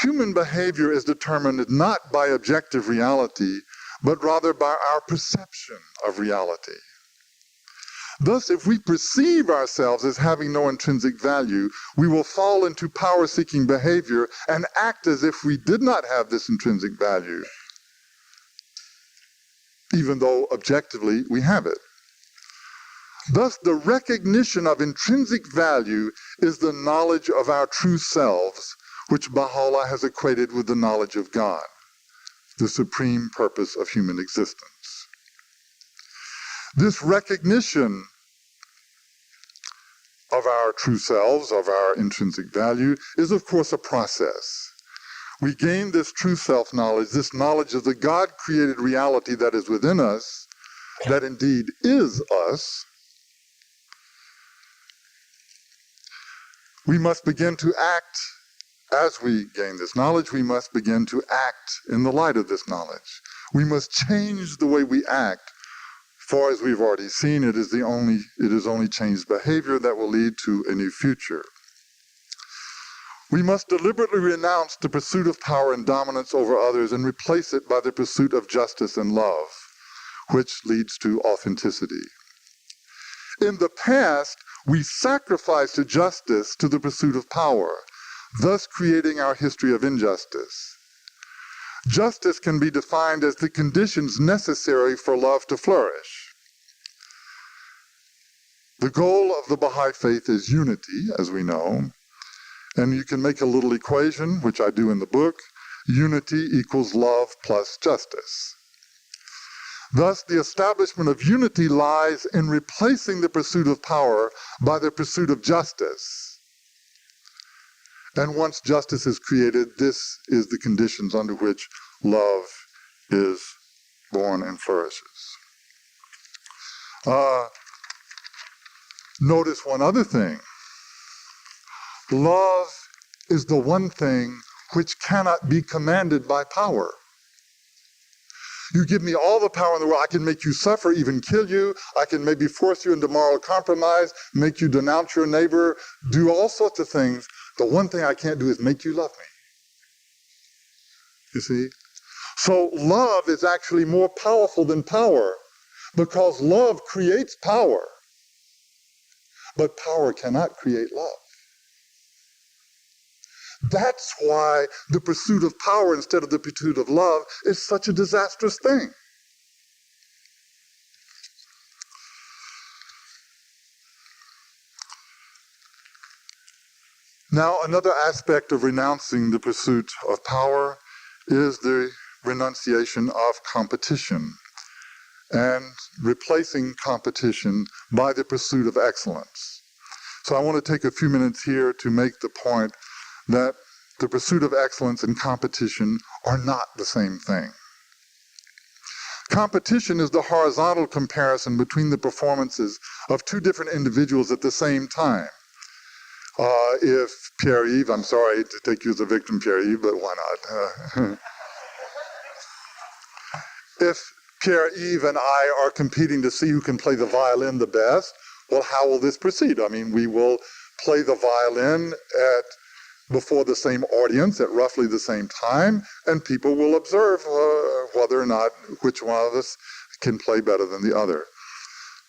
Speaker 3: human behavior is determined not by objective reality, but rather by our perception of reality. Thus, if we perceive ourselves as having no intrinsic value, we will fall into power-seeking behavior and act as if we did not have this intrinsic value, even though objectively we have it. Thus, the recognition of intrinsic value is the knowledge of our true selves, which Baha'u'llah has equated with the knowledge of God, the supreme purpose of human existence. This recognition of our true selves, of our intrinsic value, is of course a process. We gain this true self-knowledge, this knowledge of the God-created reality that is within us, that indeed is us. We must begin to act, as we gain this knowledge, we must begin to act in the light of this knowledge. We must change the way we act. For as we've already seen, it is only changed behavior that will lead to a new future. We must deliberately renounce the pursuit of power and dominance over others and replace it by the pursuit of justice and love, which leads to authenticity. In the past, we sacrificed justice to the pursuit of power, thus creating our history of injustice. justice can be defined as the conditions necessary for love to flourish. The goal of the Baha'i faith is unity, as we know, and you can make a little equation, which I do in the book. Unity equals love plus justice. Thus, the establishment of unity lies in replacing the pursuit of power by the pursuit of justice. And once justice is created, this is the conditions under which love is born and flourishes. Notice one other thing. Love is the one thing which cannot be commanded by power. You give me all the power in the world. I can make you suffer, even kill you. I can maybe force you into moral compromise, make you denounce your neighbor, do all sorts of things. The one thing I can't do is make you love me. You see? So love is actually more powerful than power because love creates power. But power cannot create love. That's why the pursuit of power instead of the pursuit of love is such a disastrous thing. Now, another aspect of renouncing the pursuit of power is the renunciation of competition and replacing competition by the pursuit of excellence. So I want to take a few minutes here to make the point that the pursuit of excellence and competition are not the same thing. Competition is the horizontal comparison between the performances of two different individuals at the same time. If Pierre-Yves, I'm sorry to take you as a victim, Pierre-Yves, but why not? If Pierre-Yves and I are competing to see who can play the violin the best, well, how will this proceed? I mean, we will play the violin before the same audience at roughly the same time, and people will observe whether or not which one of us can play better than the other.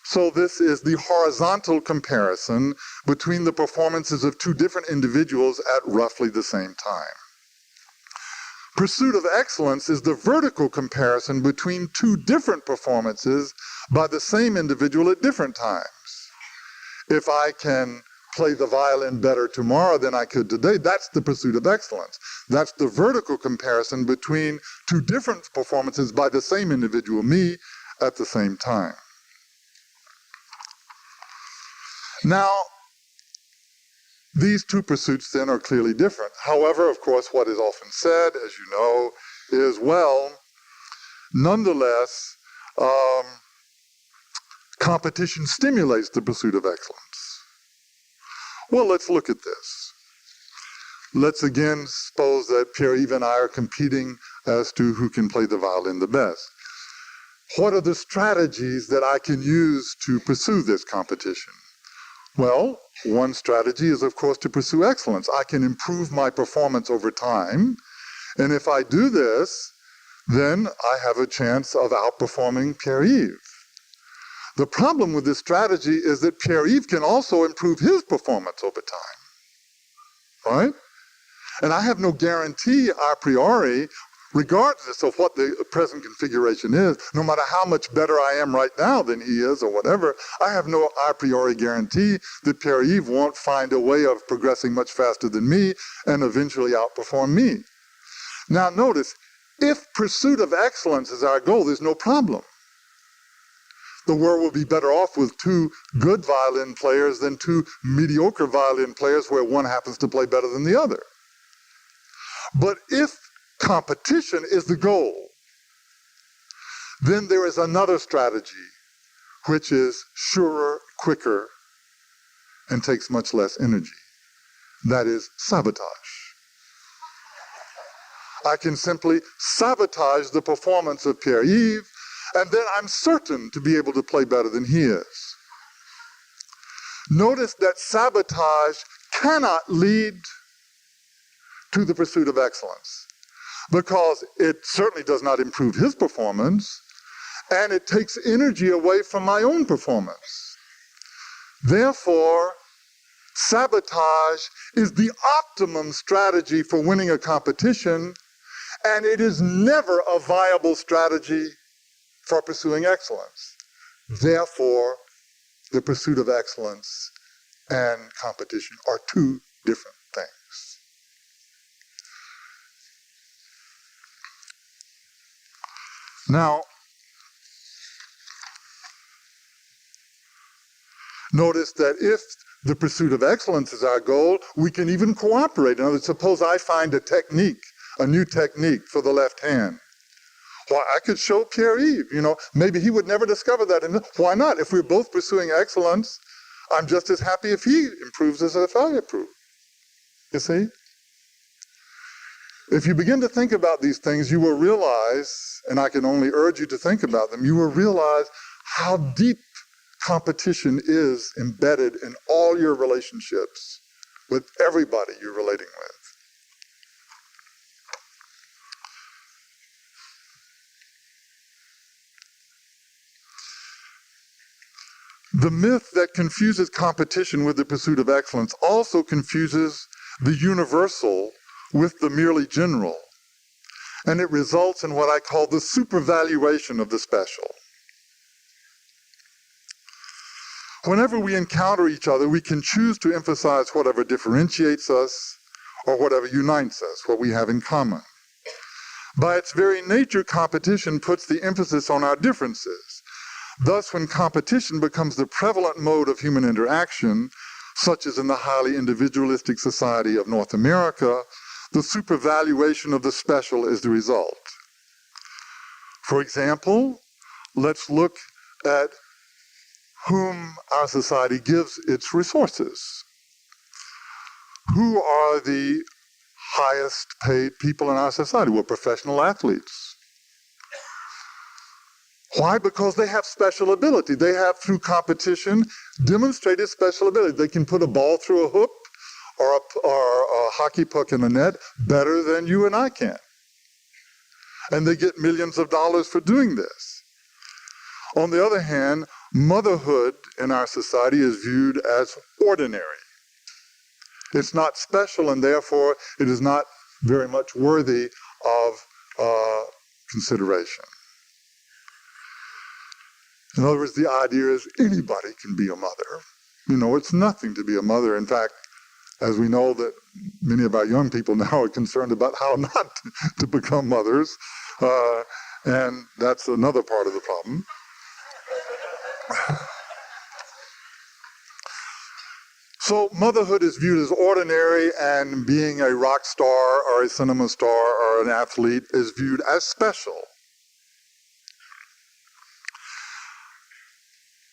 Speaker 3: So this is the horizontal comparison between the performances of two different individuals at roughly the same time. Pursuit of excellence is the vertical comparison between two different performances by the same individual at different times. If I can play the violin better tomorrow than I could today, that's the pursuit of excellence. That's the vertical comparison between two different performances by the same individual, me, at the same time. Now, these two pursuits then are clearly different. However, of course, what is often said, as you know, is, well, nonetheless, competition stimulates the pursuit of excellence. Well, let's look at this. Let's again suppose that Pierre-Yves and I are competing as to who can play the violin the best. What are the strategies that I can use to pursue this competition? Well, one strategy is, of course, to pursue excellence. I can improve my performance over time, and if I do this, then I have a chance of outperforming Pierre-Yves. The problem with this strategy is that Pierre-Yves can also improve his performance over time, right? And I have no guarantee a priori, regardless of what the present configuration is, no matter how much better I am right now than he is or whatever, I have no a priori guarantee that Pierre-Yves won't find a way of progressing much faster than me and eventually outperform me. Now notice, if pursuit of excellence is our goal, there's no problem. The world will be better off with two good violin players than two mediocre violin players where one happens to play better than the other. But if competition is the goal, then there is another strategy which is surer, quicker, and takes much less energy. That is sabotage. I can simply sabotage the performance of Pierre-Yves, and then I'm certain to be able to play better than he is. Notice that sabotage cannot lead to the pursuit of excellence, because it certainly does not improve his performance, and it takes energy away from my own performance. Therefore, sabotage is the optimum strategy for winning a competition, And it is never a viable strategy for pursuing excellence. Therefore, the pursuit of excellence and competition are two different things. Now, notice that if the pursuit of excellence is our goal, we can even cooperate. In other words, suppose I find a technique, a new technique for the left hand. Why, I could show Pierre-Yves, maybe he would never discover that. And why not? If we're both pursuing excellence, I'm just as happy if he improves as if I improve. You see? If you begin to think about these things, you will realize, and I can only urge you to think about them, you will realize how deep competition is embedded in all your relationships with everybody you're relating with. The myth that confuses competition with the pursuit of excellence also confuses the universal with the merely general, and it results in what I call the supervaluation of the special. Whenever we encounter each other, we can choose to emphasize whatever differentiates us or whatever unites us, what we have in common. By its very nature, competition puts the emphasis on our differences. Thus, when competition becomes the prevalent mode of human interaction, such as in the highly individualistic society of North America, the supervaluation of the special is the result. For example, let's look at whom our society gives its resources. Who are the highest paid people in our society? Well, professional athletes. Why? Because they have special ability. They have, through competition, demonstrated special ability. They can put a ball through a hoop or a hockey puck in the net better than you and I can. And they get millions of dollars for doing this. On the other hand, motherhood in our society is viewed as ordinary. It's not special, and therefore it is not very much worthy of consideration. In other words, the idea is anybody can be a mother. It's nothing to be a mother. In fact, as we know that many of our young people now are concerned about how not to become mothers, and that's another part of the problem. So motherhood is viewed as ordinary, and being a rock star or a cinema star or an athlete is viewed as special.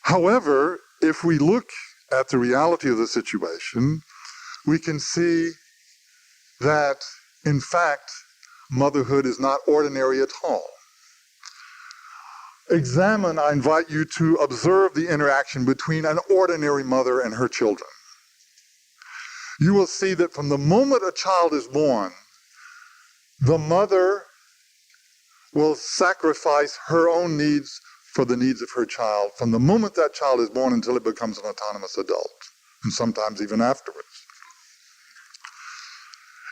Speaker 3: However, if we look at the reality of the situation, we can see that, in fact, motherhood is not ordinary at all. I invite you to observe the interaction between an ordinary mother and her children. You will see that from the moment a child is born, the mother will sacrifice her own needs for the needs of her child from the moment that child is born until it becomes an autonomous adult, and sometimes even afterwards.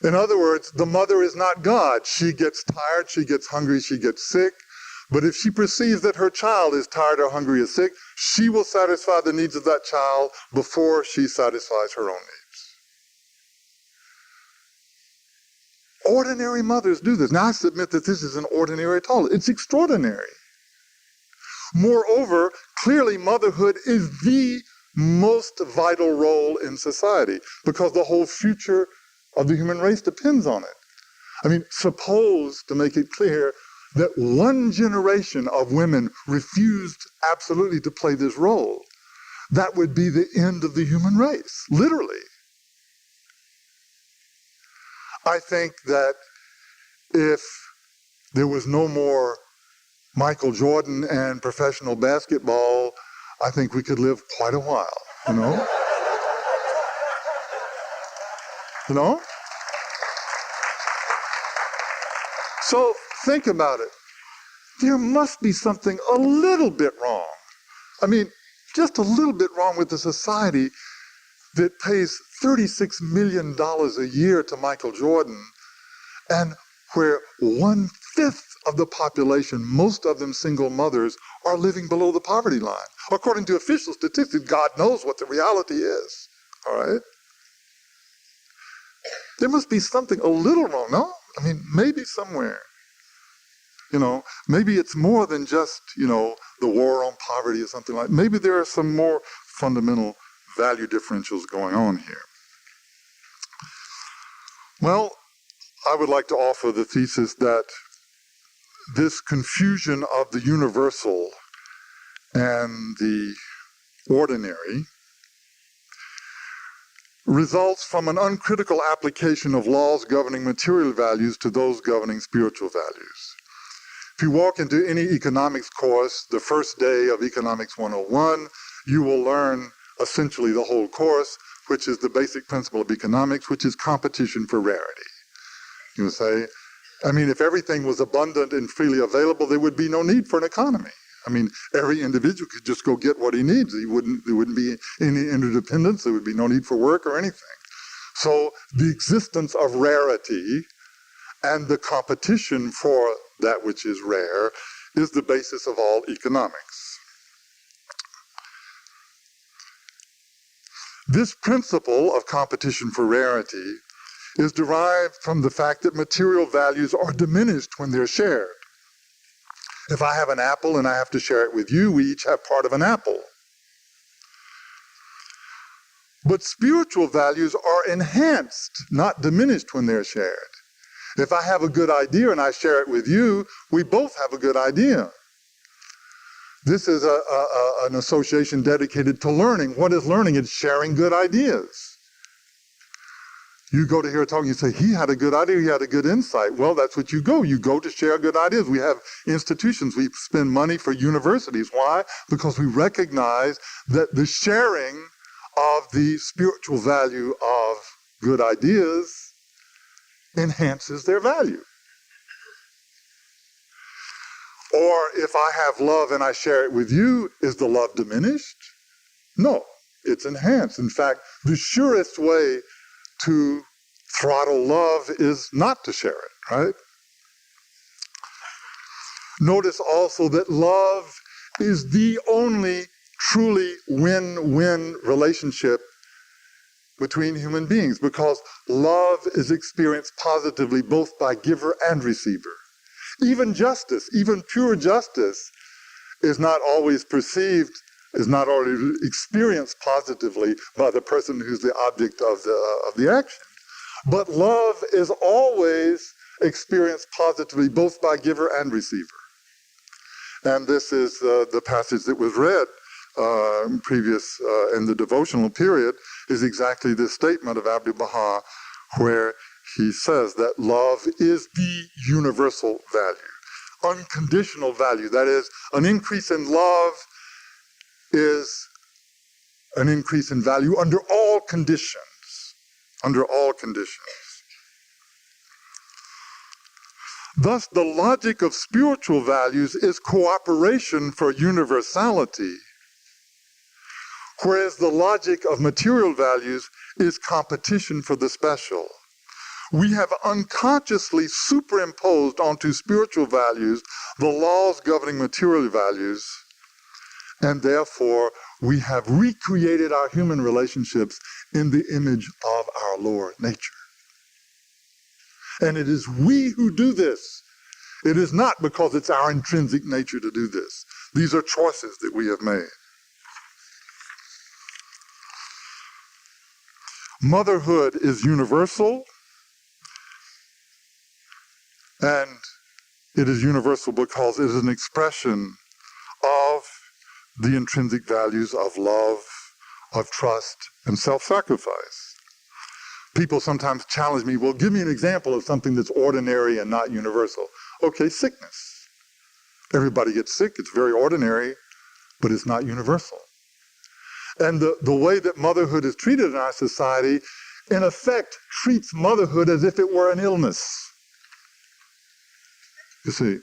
Speaker 3: In other words, the mother is not God. She gets tired, she gets hungry, she gets sick, but if she perceives that her child is tired or hungry or sick, she will satisfy the needs of that child before she satisfies her own needs. Ordinary mothers do this. Now, I submit that this isn't ordinary at all. It's extraordinary. Moreover, clearly motherhood is the most vital role in society because the whole future of the human race depends on it. I mean, suppose, to make it clear, that one generation of women refused absolutely to play this role. That would be the end of the human race, literally. I think that if there was no more Michael Jordan and professional basketball, I think we could live quite a while, you know? So think about it. There must be something a little bit wrong. I mean, just a little bit wrong with the society that pays $36 million a year to Michael Jordan and where 1/5 of the population, most of them single mothers, are living below the poverty line. According to official statistics, God knows what the reality is. All right? There must be something a little wrong, no? I mean, maybe somewhere. Maybe it's more than just, the war on poverty or something like that. Maybe there are some more fundamental value differentials going on here. Well, I would like to offer the thesis that this confusion of the universal and the ordinary results from an uncritical application of laws governing material values to those governing spiritual values. If you walk into any economics course, the first day of Economics 101, you will learn essentially the whole course, which is the basic principle of economics, which is competition for rarity. You would say, if everything was abundant and freely available, there would be no need for an economy. Every individual could just go get what he needs. There wouldn't be any interdependence. There would be no need for work or anything. So the existence of rarity and the competition for that which is rare is the basis of all economics. This principle of competition for rarity is derived from the fact that material values are diminished when they're shared. If I have an apple and I have to share it with you, we each have part of an apple. But spiritual values are enhanced, not diminished when they're shared. If I have a good idea and I share it with you, we both have a good idea. This is an association dedicated to learning. What is learning? It's sharing good ideas. You go to hear a talk, you say, he had a good idea, he had a good insight. Well, that's what you go. You go to share good ideas. We have institutions. We spend money for universities. Why? Because we recognize that the sharing of the spiritual value of good ideas enhances their value. Or if I have love and I share it with you, is the love diminished? No, it's enhanced. In fact, the surest way to throttle love is not to share it, right? Notice also that love is the only truly win-win relationship between human beings, because love is experienced positively both by giver and receiver. Even justice, even pure justice, is not always perceived, is not always experienced positively by the person who's the object of the action. But love is always experienced positively both by giver and receiver. And this is the passage that was read previous in the devotional period, is exactly this statement of Abdu'l-Baha, where he says that love is the universal value, unconditional value. That is, an increase in love is an increase in value under all conditions. Under all conditions. Thus, the logic of spiritual values is cooperation for universality, whereas the logic of material values is competition for the special. We have unconsciously superimposed onto spiritual values the laws governing material values, and therefore we have recreated our human relationships in the image of our lower nature. And it is we who do this. It is not because it's our intrinsic nature to do this. These are choices that we have made. Motherhood is universal, and it is universal because it is an expression of the intrinsic values of love, of trust, and self-sacrifice. People sometimes challenge me, well, give me an example of something that's ordinary and not universal. Okay, sickness. Everybody gets sick. It's very ordinary, but it's not universal. And the way that motherhood is treated in our society, in effect, treats motherhood as if it were an illness. You see,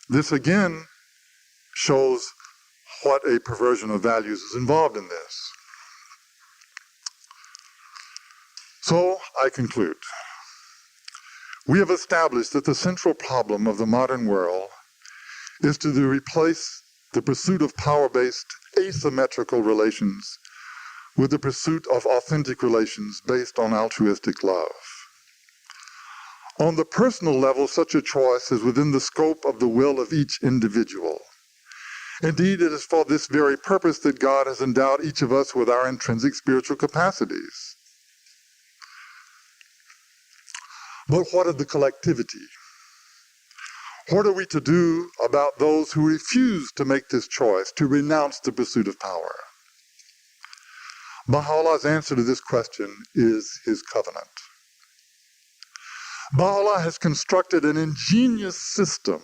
Speaker 3: this again shows what a perversion of values is involved in this. So I conclude. We have established that the central problem of the modern world is to replace the pursuit of power-based asymmetrical relations with the pursuit of authentic relations based on altruistic love. On the personal level, such a choice is within the scope of the will of each individual. Indeed, it is for this very purpose that God has endowed each of us with our intrinsic spiritual capacities. But what of the collectivity? What are we to do about those who refuse to make this choice, to renounce the pursuit of power? Baha'u'llah's answer to this question is his covenant. Baha'u'llah has constructed an ingenious system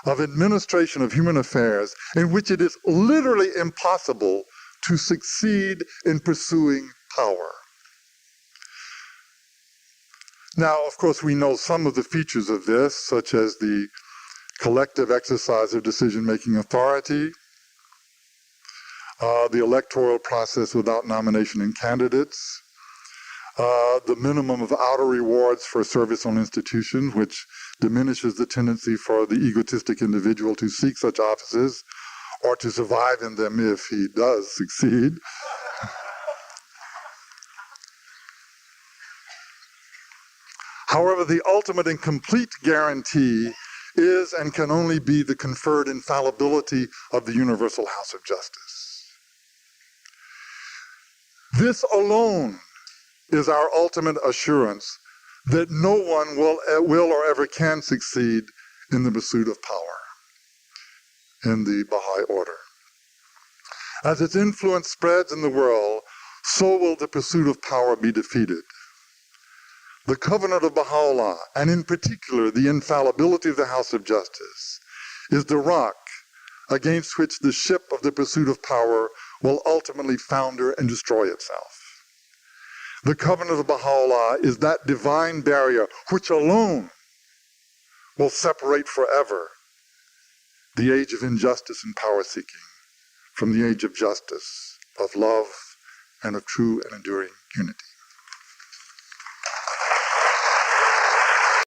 Speaker 3: of administration of human affairs in which it is literally impossible to succeed in pursuing power. Now, of course, we know some of the features of this, such as the collective exercise of decision-making authority, the electoral process without nomination in candidates, the minimum of outer rewards for service on institutions, which diminishes the tendency for the egotistic individual to seek such offices or to survive in them if he does succeed. However, the ultimate and complete guarantee is and can only be the conferred infallibility of the universal house of justice. This alone is our ultimate assurance that no one will or ever can succeed in the pursuit of power in the Baha'i order. As its influence spreads in the world, so will the pursuit of power be defeated. The covenant of Baha'u'llah, and in particular the infallibility of the House of Justice, is the rock against which the ship of the pursuit of power will ultimately founder and destroy itself. The covenant of Baha'u'llah is that divine barrier which alone will separate forever the age of injustice and power seeking from the age of justice, of love, and of true and enduring unity.